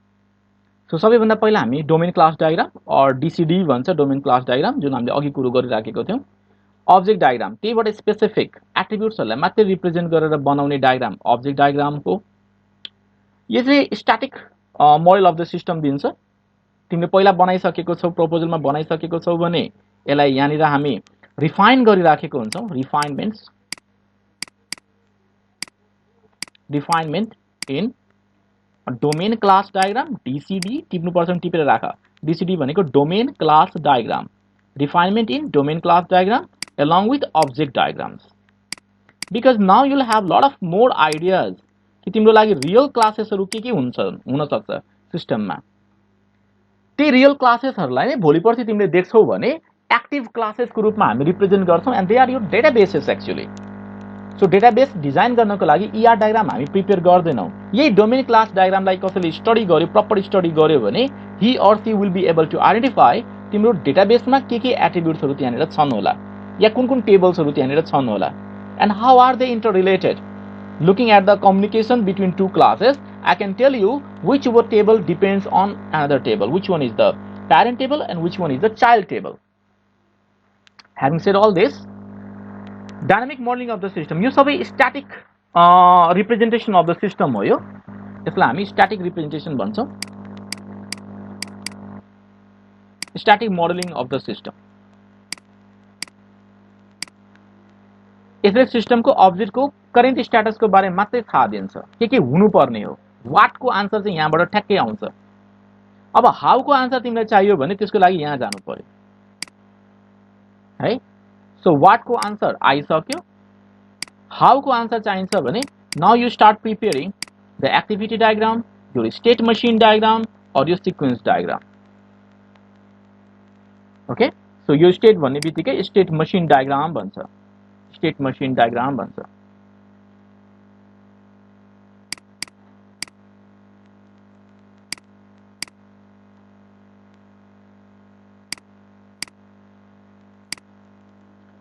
Speaker 1: सो सबैभन्दा पहिला हामी domain class diagram or DCD भन्छ, डोमेन क्लास डायग्राम, जुन हामीले अघि कुरो गरिराखेको थियौँ। अब्जेक्ट डायग्राम त्यहीबाट स्पेसिफिक एट्रिब्युट्सहरूलाई मात्रै रिप्रेजेन्ट गरेर बनाउने डायग्राम अब्जेक्ट डायग्राम हो। यसले static model of the system दिन्छ। तिमीले पहिला बनाइसकेको छौ, प्रपोजलमा बनाइसकेको छौ भने यसलाई यहाँनिर हामी रिफाइन गरिराखेको हुन्छौँ। Refinement in domain class diagram, DCD टिप्नुपर्छ, टिपेर राख। डीसीडी भनेको domain class diagram, refinement in domain class diagram along with object diagrams, because now you'll have lot of more ideas कि तिम्रो लागि रियल क्लासेसहरु के हुन सक्छ सिस्टममा। ती रियल क्लासेसहरुलाई नै भोलि पर्सि तिमीले देख्छौ भने एक्टिभ क्लासेसको रूपमा हामी रिप्रेजेन्ट गर्छौं, and they are your databases actually. So database design गर्नको लागि ईआर डायग्राम हामी प्रिपेयर गर्दैनौं। यही डोमेन क्लास डायग्रामलाई कसैले स्टडी गर्यो, प्रपर स्टडी गर्यो भने he or she will be able to identify तिम्रो डेटाबेसमा के एट्रिब्युट्सहरु त्यहाँनिर छन् होला, या कुन टेबल्सहरु त्यहाँनिर छन् होला, and how are they interrelated. Looking at the communication between two classes, I can tell you which table depends on another table, which one is the parent table and which one is the child table. Having said all this, dynamic modeling of the system, यो सबै static representation of the system हो। यो यसलाई हामी static representation भन्छौं, static modeling of the system। यसले सिस्टमको अब्जेक्टको current स्ट्याटसको बारेमा मात्रै थाहा दिन्छ, के हुनु पर्ने हो। व्हाट को आन्सर चाहिँ यहाँबाट ठ्याक्कै आउँछ। अब हाउ को आन्सर तिमीलाई चाहियो भने त्यसको लागि यहाँ जानु पर्यो है। सो व्हाट को आन्सर आइसक्यो, हाउ को आन्सर चाहिन्छ भने now you start preparing the activity diagram, your state machine diagram और यो सिक्वेन्स डायग्राम। ओके, सो यो स्टेट भन्ने बित्तिकै स्टेट मसिन डायग्राम भन्छ, स्टेट मसिन डायग्राम भन्छ।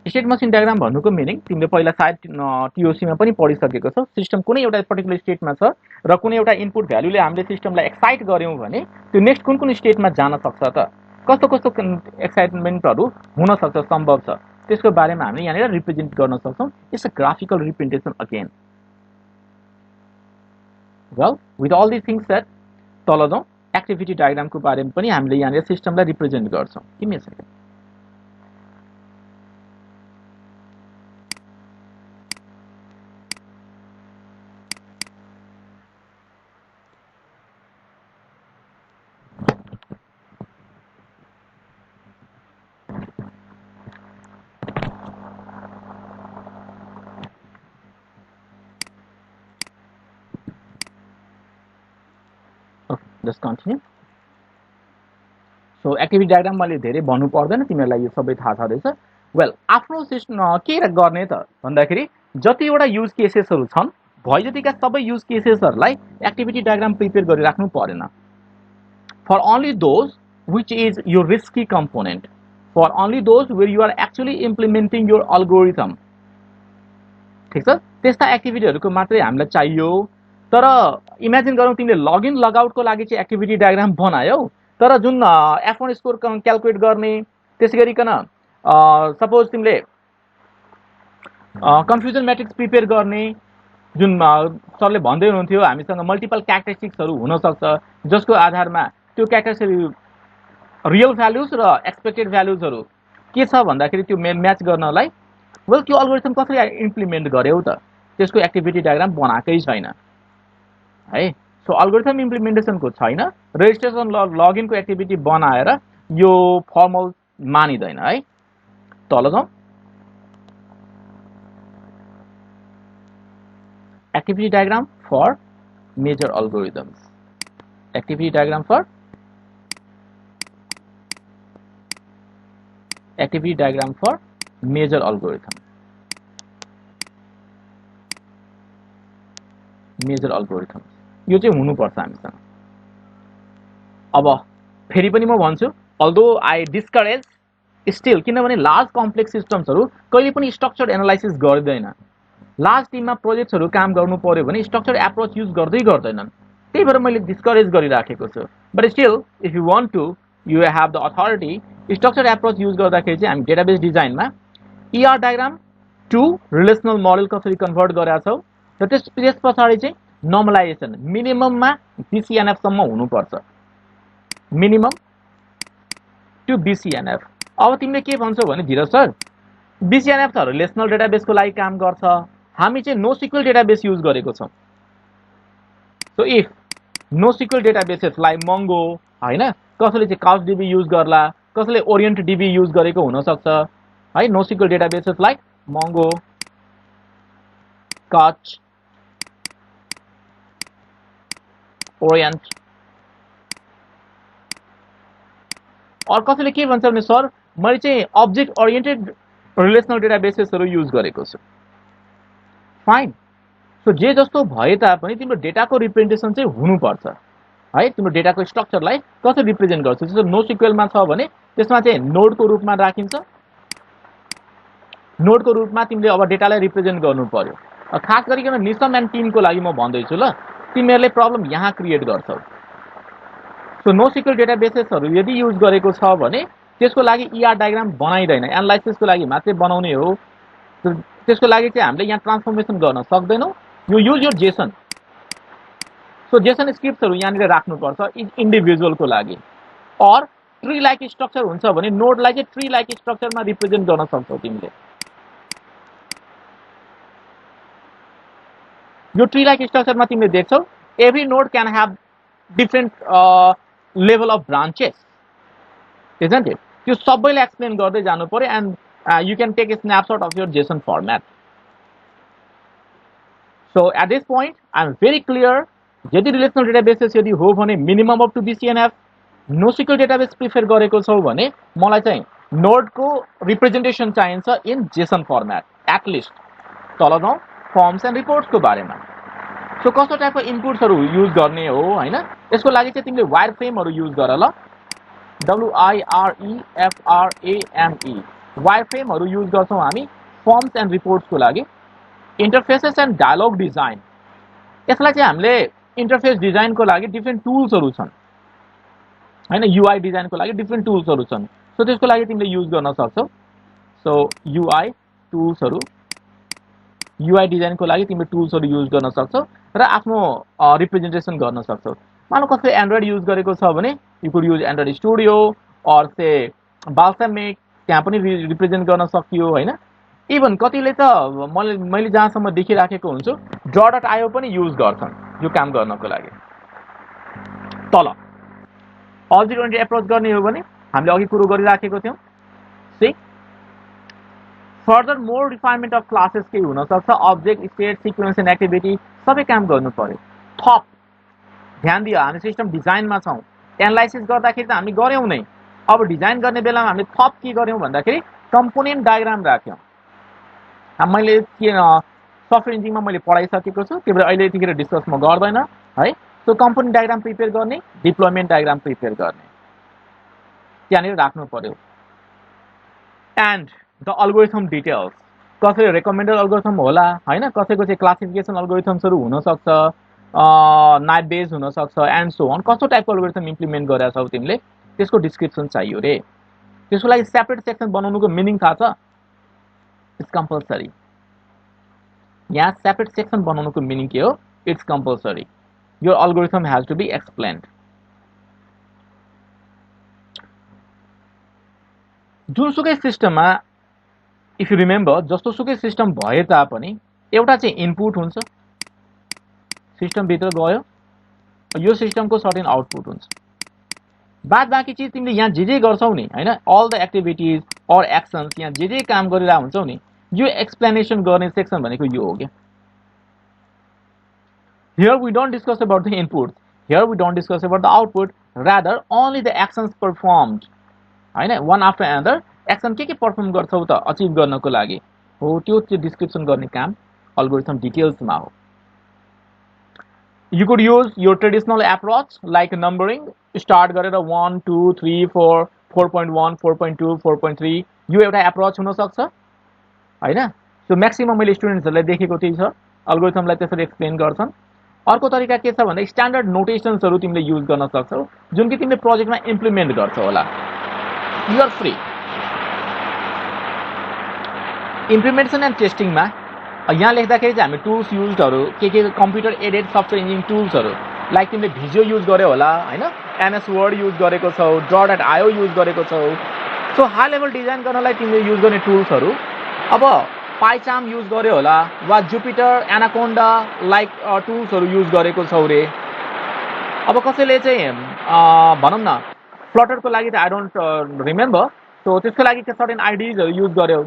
Speaker 1: स्टेट मसिन डायग्राम भन्नुको मिनिङ तिमीले पहिला सायद टीओसी मा पनि पढिसकेको छौ। सिस्टम कुनै एउटा पर्टिकुलर स्टेटमा छ र कुनै एउटा इनपुट भ्यालुले हामीले सिस्टमलाई एक्साइट गर्यौं भने त्यो नेक्स्ट कुन स्टेटमा जान सक्छ त, कस्तो कस्तो एक्साइटमेन्टहरु हुन सक्छ, सम्भव छ, त्यसको बारेमा हामीले यहाँनिर रिप्रेजेन्ट गर्न सक्छौं। It's a graphical representation again. Well, with all this things said, तल जाउँ। एक्टिभिटी डायग्रामको बारेमा पनि हामीले यहाँनिर सिस्टमलाई रिप्रेजेन्ट गर्छौं। Give me a second. Just continue. So activity diagram मैले धेरै भन्नु पर्दैन, तिमीहरुलाई यो सबै थाहा छदैछ। वेल, आफ्नो सिस्टम के गर्ने त भन्दाखेरि जतिवटा युज केसेसहरु छन् भइजतिका सबै युज केसेसहरुलाई एक्टिभिटी डायग्राम प्रिपेयर गरिराख्नु परेन। For only those which is your risky component, for only those where you are actually implementing your algorithm, ठीक छ, त्यस्ता एक्टिभिटीहरुको मात्रै हामीलाई चाहियो। तर इमेजिन गरौँ तिमीले लगइन लगआउटको लागि चाहिँ एक्टिभिटी डायग्राम बनायौ, तर जुन F1 स्कोर क्याल्कुलेट गर्ने, त्यसैगरीकन सपोज तिमीले कन्फ्युजन म्याट्रिक्स प्रिपेयर गर्ने, जुन सरले भन्दै हुनुहुन्थ्यो हामीसँग मल्टिपल क्यारेक्टरिस्टिक्सहरु हुन सक्छ जसको आधारमा त्यो क्यारेक्टरिस्टिक्स रियल भ्यालुज र एक्सपेक्टेड भ्यालुजहरु के छ भन्दाखेरि त्यो म्याच गर्नलाई वेल त्यो अल्गोरिथम कसरी इम्प्लिमेन्ट गर्यौ त, त्यसको एक्टिभिटी डायग्राम बनाएकै छैन है। सो अल्गोरिथम इम्प्लिमेन्टेसनको छैन, रेजिस्ट्रेसन लगइनको एक्टिभिटी बनाएर यो फर्मल मानिदैन है। तल जाउँ। Activity diagram for major algorithms, activity diagram for major algorithm, major algorithm यो चाहिँ हुनुपर्छ हामीसँग। अब फेरि पनि म भन्छु, अल्दो आई डिस्करेज स्टिल, किनभने लार्ज कम्प्लेक्स सिस्टम्सहरु कहिले पनि स्ट्रक्चर्ड एनालाइसिस गर्दैन। लार्ज टिममा प्रोजेक्ट्सहरु काम गर्नु पर्यो भने स्ट्रक्चर्ड एप्रोच युज गर्दैनन्, त्यही भएर मैले डिस्करेज गरिराखेको छु। But still if you want to, you have the authority. Structured approach use गर्दाखेरि चाहिँ हामी डेटाबेस डिजाइनमा ER diagram to relational model कसरी कन्भर्ट गरेका छौ र त्यस पछाडी चाहिँ नर्मलाइजेसन मिनिमममा DCNF सम्म हुनुपर्छ। Minimum to BCNF। अब तिमीले के भन्छौ भने धीरज सर BCNF त रिलेसनल डेटाबेसको लागि काम गर्छ, हामी चाहिँ NoSQL डेटाबेस युज गरेको छौँ। So if NoSQL databases like Mongo हैन, कसैले चाहिँ काउचडीबी युज गर्ला, कसैले ओरिएन्टडीबी युज गरेको हुन सक्छ है। NoSQL databases like Mongo, Couch, Orient. और कसैले के भन्छ भने सर मैले चाहिँ अब्जेक्ट ओरिएन्टेड रिलेसनल डेटाबेसेसहरु युज गरेको छु। फाइन। सो जे जस्तो भए तापनि तिम्रो डेटाको रिप्रेजेन्टेसन चाहिँ हुनुपर्छ है। तिम्रो डेटाको स्ट्रक्चरलाई कसरी रिप्रेजेन्ट गर्छ, जस्तो NoSQL मा छ भने त्यसमा चाहिँ नोडको रूपमा राखिन्छ। नोडको रूपमा तिमीले अब डेटालाई रिप्रेजेन्ट गर्नु पर्यो। खास गरिकन निसम एन्ड टिमको लागि म भन्दैछु ल, तिमीहरूले प्रब्लम यहाँ क्रिएट गर्छौ। सो NoSQL डेटाबेसेसहरु यदि युज गरेको छ भने त्यसको लागि ER डायग्राम बनाइदैन, एनालाइसिसको लागि मात्रै बनाउने हो। त्यसको लागि चाहिँ हामीले यहाँ ट्रान्सफर्मेसन गर्न सक्दैनौ। You use your JSON. So JSON स्क्रिप्ट्सहरु यहाँनिर राख्नुपर्छ इन्डिभिजुअलको लागि। और ट्री लाइक स्ट्रक्चर हुन्छ भने नोडलाई चाहिँ ट्री लाइक स्ट्रक्चरमा रिप्रेजेन्ट गर्न सक्छौ तिमीले। यो ट्री लाइक स्ट्रक्चरमा तिमीले देख्छौ every node can have different level of branches, isn't it? त्यो सबैले एक्सप्लेन गर्दै जानु पर्यो and you can take a snapshot of your JSON format. So at this point, I'm very clear. यदि relational databases यदि हो भने minimum up to BCNF, NoSQL database prefer गरेको छौ भने मलाई चाहिँ node को representation चाहिन्छ in JSON format at least. तल जाउँ forms and reports को बारेमा। So कस्तो टाइपको इनपुट्सहरु युज गर्ने हो हैन, यसको लागि चाहिँ तिमीले wireframeहरु युज गर ल। WIREFRAME वायरफ्रेमहरु युज गर्छौं हामी फर्म्स एन्ड रिपोर्ट्स को लागि। इन्टरफेसेस एन्ड डायलॉग डिजाइन, यसलाई चाहिँ हामीले इन्टरफेस डिजाइन को लागि डिफरेन्ट टुल्सहरु छन् हैन, UI डिजाइन को लागि डिफरेन्ट टुल्सहरु छन्। सो त्यसको लागि तिमीले युज गर्न सक्छौ। सो UI टुल्सहरु, UI डिजाइन को लागि तिमीले टुल्सहरु युज गर्न सक्छौ र आफ्नो रिप्रेजेन्टेसन गर्न सक्छौ। मानौ कसैले एन्ड्रोइड युज गरेको छ भने you could use Android studio और से बाल्सामिक, त्यहाँ पनि रिप्रेजेन्ट गर्न सकियो हैन। इभन कतिले त मैले जहाँसम्म देखिराखेको हुन्छु draw.io पनि युज गर्छन् यो काम गर्नको लागि। तल अब्जेक्ट ओरिएन्टेड एप्रोच गर्ने हो भने हामीले अघि कुरो गरिराखेको थियौं। See further more refinement of classes के हुन सक्छ, object, state, sequence and activity सबै काम गर्नु पर्यो। थप ध्यान दियो, हामी सिस्टम डिजाइनमा छौं, एनालाइसिस गर्दाखेरि त हामी गर्यौं नै। अब डिजाइन गर्ने बेलामा हामीले थप के गर्यौं भन्दाखेरि कम्पोनेन्ट डायग्राम राख्यौं। मैले के सफ्टवेयर इन्जिनियरिङमा मैले पढाइसकेको छु, त्यही भएर अहिले यतिखेर डिस्कस म गर्दैन है। सो कम्पोनेन्ट डायग्राम प्रिपेयर गर्ने, डिप्लोयमेन्ट डायग्राम प्रिपेयर गर्ने, त्यहाँनिर राख्नु पर्यो। एन्ड द अल्गोरिथम डिटेल्स, कसैले रेकमेन्डेड अल्गोरिथम होला हैन, कसैको चाहिँ क्लासिफिकेसन अल्गोरिथम्सहरु हुन सक्छ, नाइट बेस हुन सक्छ एन्ड सो अन। कस्तो टाइपको अल्गोरिथम इम्प्लिमेन्ट गरेका छौ तिमीले त्यसको डिस्क्रिप्सन चाहियो रे। त्यसको लागि सेपरेट सेक्सन बनाउनुको मिनिङ थाहा छ? It's compulsory. यहाँ सेपरेट सेक्सन बनाउनुको मिनिङ के हो? It's compulsory. Your algorithm has to be explained. जुनसुकै सिस्टममा इफ यु रिमेम्बर, जस्तोसुकै सिस्टम भए तापनि एउटा चाहिँ इनपुट हुन्छ, सिस्टम भित्र गयो, यो सिस्टमको सर्टेन आउटपुट हुन्छ। बाद बाँकी चीज तिमीले यहाँ जे गर्छौ नि हैन, अल द एक्टिभिटीज और एक्सन्स, यहाँ जे काम गरिरहेको हुन्छौ नि, यो एक्सप्लेनेसन गर्ने सेक्सन भनेको यो हो के। Here we don't discuss about the input, here we don't discuss about the output, rather only the actions performed हैन, वन आफ्टर अनदर एक्सन के परफर्म गर्छौ त अचिभ गर्नको लागि हो, त्यो चाहिँ डिस्क्रिप्सन गर्ने काम अल्गोरिथम डिटेल्समा हो। You could use your traditional approach like numbering, start गरेर 1 2 3 4 4.1 4.2 4.3 यो एउटा एप्रोच हुन सक्छ हैन। सो म्याक्सिमम मैले स्टुडेन्ट्सहरुलाई देखेको त्यही छ, अल्गोरिथमलाई त्यसरी एक्सप्लेन गर्छन्। अर्को तरिका के छ भन्दा स्ट्यान्डर्ड नोटेसन्सहरु तिमीले युज गर्न सक्छौ जुन कि तिमीले प्रोजेक्टमा इम्प्लिमेन्ट गर्छौ होला। You are free. Implementation and टेस्टिङमा यहाँ लेख्दाखेरि चाहिँ हामी टुल्स युजहरु के कम्प्युटर एडेड सफ्टवेयर इन्जिनियरिङ टुल्सहरु लाइक तिमीले भिजुओ युज गर्यो होला हैन, एमएस वर्ड युज गरेको छौ, draw.io युज गरेको छौ। सो हाई लेभल डिजाइन गर्नलाई तिमीले युज गर्ने टुल्सहरू अब पाइचार्म युज गर्यो होला वा जुपिटर एनाकोन्डा लाइक टुल्सहरू युज गरेको छौ रे। अब कसैले चाहिँ भनौँ न फ्लटरको लागि त आई डोन्ट रिमेम्बर, सो त्यसको लागि चाहिँ सर्टेन आइडिजहरू युज गर्यो।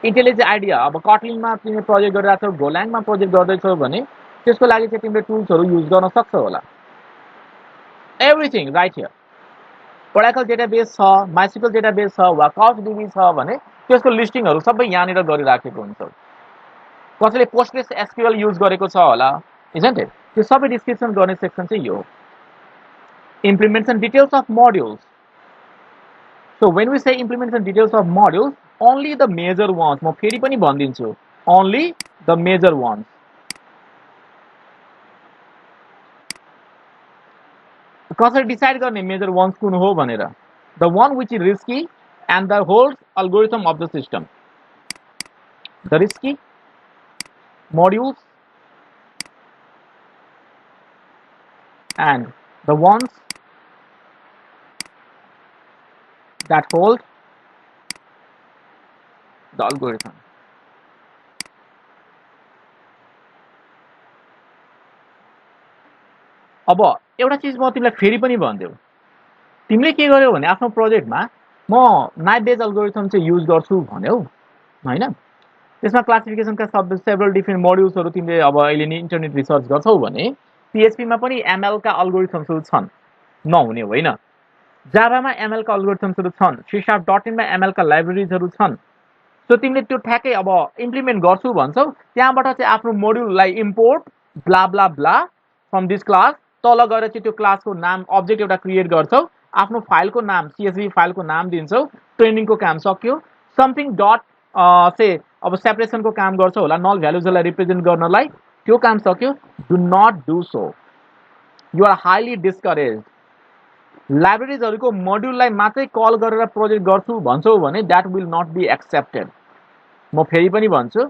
Speaker 1: इन्टेलिजेन्ट आइडिया अब कटलिनमा तिमीले प्रोजेक्ट गरिरहेको छौ, गोल्याङमा प्रोजेक्ट गर्दैछौ भने त्यसको लागि चाहिँ तिमीले टुल्सहरू युज गर्न सक्छौ होला। Everything right here. Oracle database छ, माइस्क्यूएल डेटाबेस छ वा काउचडीबी छ भने त्यसको लिस्टिङहरू सबै यहाँनिर गरिराखेको हुन्छ। कसैले पोस्टग्रेस एसक्यूएल युज गरेको छ होला, इजन्ट इट? त्यो सबै डिस्क्रिप्सन गर्ने सेक्सन चाहिँ यो हो। Implementation details of modules. So when we say implementation details of modules, only the major ones, म फेरि पनि भनिदिन्छु, only the major ones. कसरी डिसाइड गर्ने मेजर वन्स कुन हो भनेर? The one which is risky and the whole algorithm of the system. The risky modules and the ones that hold the algorithm. अब एउटा चिज म तिमीलाई फेरि पनि भनिदेऊ, तिमीले के गर्यौ भने आफ्नो प्रोजेक्टमा म नाइप बेज अल्गोरिथम चाहिँ युज गर्छु भन्यौ हैन, त्यसमा क्लासिफिकेसनका सेभरल डिफरेन्ट मोड्युल्सहरू तिमीले अब अहिले नि इन्टरनेट रिसर्च गर्छौ भने पीएचपीमा पनि एमएलका अल्गोरिथम्सहरू छन्, नहुने होइन। जाभामा एमएलका अल्गोरिथम्सहरू छन्, C#.NET मा एमएलका लाइब्रेरिजहरू छन्। सो तिमीले त्यो ठ्याक्कै अब इम्प्लिमेन्ट गर्छु भन्छौ, त्यहाँबाट चाहिँ आफ्नो मोड्युललाई import blah blah blah from this class, तल गएर चाहिँ त्यो क्लासको नाम अब्जेक्ट एउटा क्रिएट गर्छौ, आफ्नो फाइलको नाम CSV फाइलको नाम दिन्छौ, ट्रेनिङको काम सक्यो। समथिङ डट से अब सेपरेसनको काम गर्छौ होला, नल भ्यालुजलाई रिप्रेजेन्ट गर्नलाई, त्यो काम सक्यो। Do not do so, you are highly discourage. लाइब्रेरिजहरूको मोड्युललाई मात्रै कल गरेर प्रोजेक्ट गर्छु भन्छौ भने that will not be accepted. म फेरि पनि भन्छु,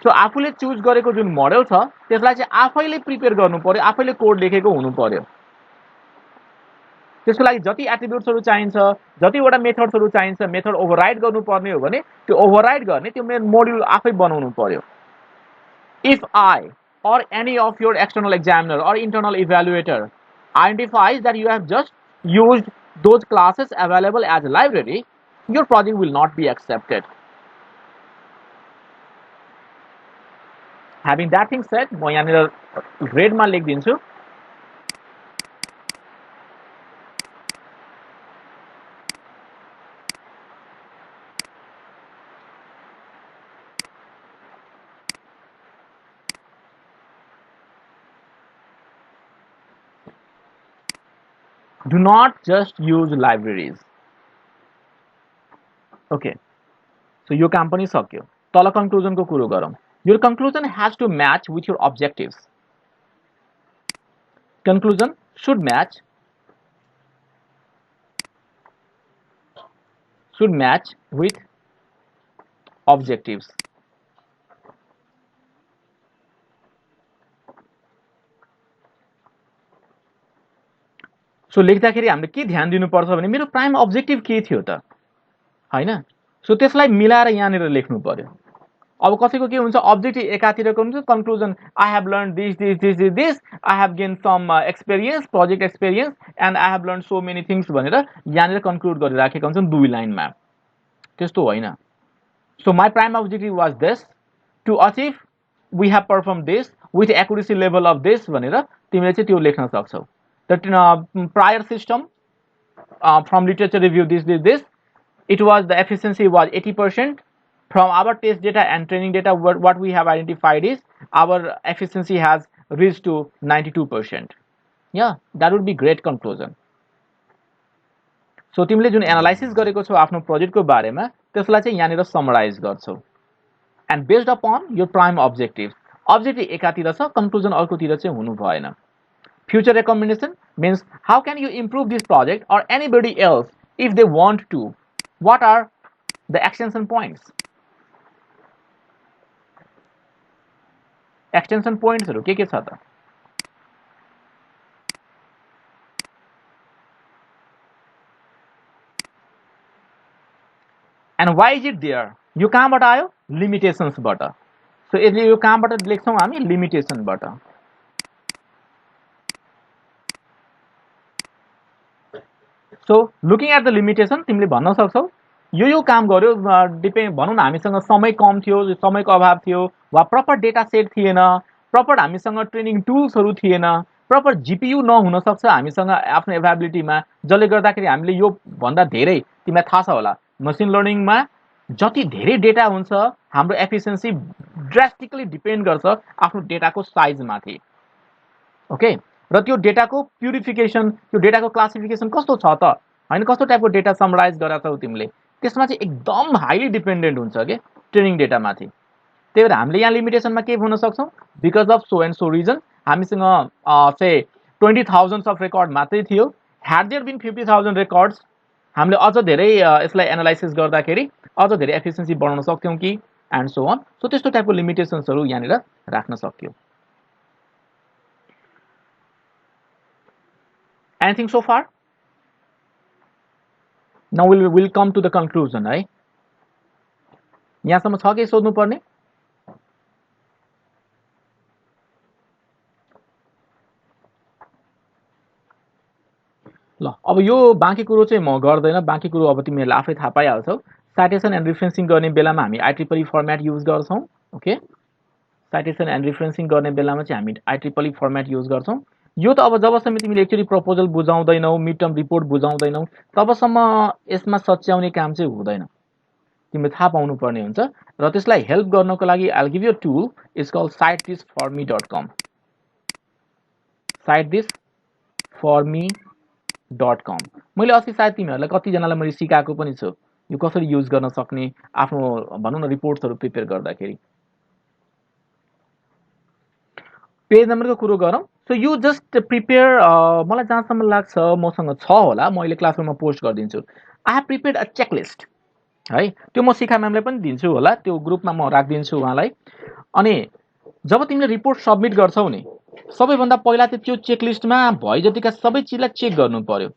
Speaker 1: सो आफूले चुज गरेको जुन मोडल छ त्यसलाई चाहिँ आफैले प्रिपेयर गर्नु पर्यो, आफैले कोड लेखेको हुनु पर्यो। त्यसको लागि जति एट्रिब्युट्सहरू चाहिन्छ, जतिवटा मेथड्सहरू चाहिन्छ, मेथड ओभरराइड गर्नुपर्ने हो भने त्यो ओभरराइड गर्ने त्यो मोड्युल आफै बनाउनु पर्यो। If I or any of your external examiner or internal evaluator identifies that you have just used those classes available as a library, your project will not be accepted. Having that thing said, म यहाँनिर ग्रेडमा लेखिदिन्छु। Do not just use libraries. Okay, so यो काम पनि सक्यो। तल कन्क्लुजनको कुरो गरौँ। Your conclusion has to match with your objectives. Conclusion should match with objectives. So लेख्दाखेरि हामीले के ध्यान दिनुपर्छ भने मेरो प्राइम अब्जेक्टिभ के थियो त हैन, सो त्यसलाई मिलाएर यहाँनिर लेख्नु पर्यो। अब कसैको के हुन्छ, अब्जेक्टिभ एकातिरको हुन्छ, conclusion I have learn this this this this this, I have gain some experience, project experience and I have learn so many things भनेर यहाँनिर कन्क्लुड गरिराखेका हुन्छन् 2 लाइनमा। त्यस्तो होइन। So my prime objective was this, to achieve we have perform this with accuracy level of this भनेर तिमीले चाहिँ त्यो लेख्न सक्छौ। The prior system from literature review this, it was the efficiency was 80%. From our test data and training data, what we have identified is our efficiency has reached to 92%. Yeah, that would be great conclusion. So तिमीले जुन analysis गरेको छौ आफ्नो प्रोजेक्टको बारेमा त्यसलाई चाहिँ यहाँनिर समराइज गर्छौ, and based upon your prime objective. Objective एकातिर छ, कन्क्लुजन अर्कोतिर चाहिँ हुनु भएन। Future recommendation means how can you improve this project or anybody else if they want to? What are the extension points? Extension points के छ त? And why is it there, यो कहाँबाट आयो, लिमिटेसन्सबाट। सो यसले यो कहाँबाट लेख्छौँ हामी, लिमिटेसनबाट। So looking at the limitation तिमीले भन्न सक्छौ यो काम गर्यो, डिपेन्ड भनौँ न हामीसँग समय कम थियो, समयको अभाव थियो, वा प्रपर डेटा सेट थिएन, प्रपर हामीसँग ट्रेनिङ टुल्सहरू थिएन, प्रपर जिपियु नहुनसक्छ हामीसँग आफ्नो एभाबिलिटीमा, जसले गर्दाखेरि हामीले यो भन्दा धेरै, तिमीलाई थाहा छ होला मसिन लर्निङमा जति धेरै डेटा हुन्छ हाम्रो एफिसियन्सी ड्रास्टिकली डिपेन्ड गर्छ आफ्नो डेटाको साइजमाथि। ओके, र त्यो डेटाको प्युरिफिकेसन, त्यो डेटाको क्लासिफिकेसन कस्तो छ त, होइन कस्तो टाइपको डेटा समराइज गरेका छौ तिमीले, त्यसमा चाहिँ एकदम हाइली डिपेन्डेन्ट हुन्छ के ट्रेनिङ डेटामाथि। त्यही भएर हामीले यहाँ लिमिटेसनमा के भन्न सक्छौँ, because of so and so reason हामीसँग से 20,000 अफ रेकर्ड मात्रै थियो, ह्याड देयर बिन 50,000 रेकर्ड्स हामीले अझ धेरै यसलाई एनालाइसिस गर्दाखेरि अझ धेरै एफिसियन्सी बढाउन सक्थ्यौँ कि, एन्ड सो अन। सो त्यस्तो टाइपको लिमिटेसन्सहरू यहाँनिर राख्न सक्यो। Anything so far? Now we'll come to the conclusion है। यहाँसम्म छ कि सोध्नु पर्ने? ल अब यो बाँकी कुरो चाहिँ म गर्दैन, बाँकी कुरो अब तिमीहरूले आफै थाहा पाइहाल्छौ। साइटेसन एन्ड रिफरेन्सिङ गर्ने बेलामा हामी IEEE फर्मेट युज गर्छौँ। ओके, साइटेसन एन्ड रिफरेन्सिङ गर्ने बेलामा चाहिँ हामी IEEE फर्मेट युज गर्छौँ। यो त अब जबसम्म तिमीले एक्चुअली प्रपोजल बुझाउँदैनौ, मिड टर्म रिपोर्ट बुझाउँदैनौ, तबसम्म यसमा सच्याउने काम चाहिँ हुँदैन, तिमीले थाहा पाउनुपर्ने हुन्छ। र त्यसलाई हेल्प गर्नको लागि I'll give you a tool, it's called cite-this-for-me.com। cite-this-for-me.com। मैले अस्ति सायद तिमीहरूलाई कतिजनालाई मैले सिकाएको पनि छु यो कसरी युज गर्न सक्ने आफ्नो भनौँ न रिपोर्ट्सहरू प्रिपेयर गर्दाखेरि। पेज नम्बरको कुरो गरौँ। सो यु जस्ट प्रिपेयर, मलाई जहाँसम्म लाग्छ मसँग छ होला, म अहिले क्लासरुममा पोस्ट गरिदिन्छु। I have prepared a checklist है, त्यो म शिखा म्यामलाई पनि दिन्छु होला, त्यो ग्रुपमा म राखिदिन्छु उहाँलाई। अनि जब तिमीले रिपोर्ट सबमिट गर्छौ नि, सबैभन्दा पहिला चाहिँ त्यो चेकलिस्टमा भए जतिका सबै चिजलाई चेक गर्नु पर्यो।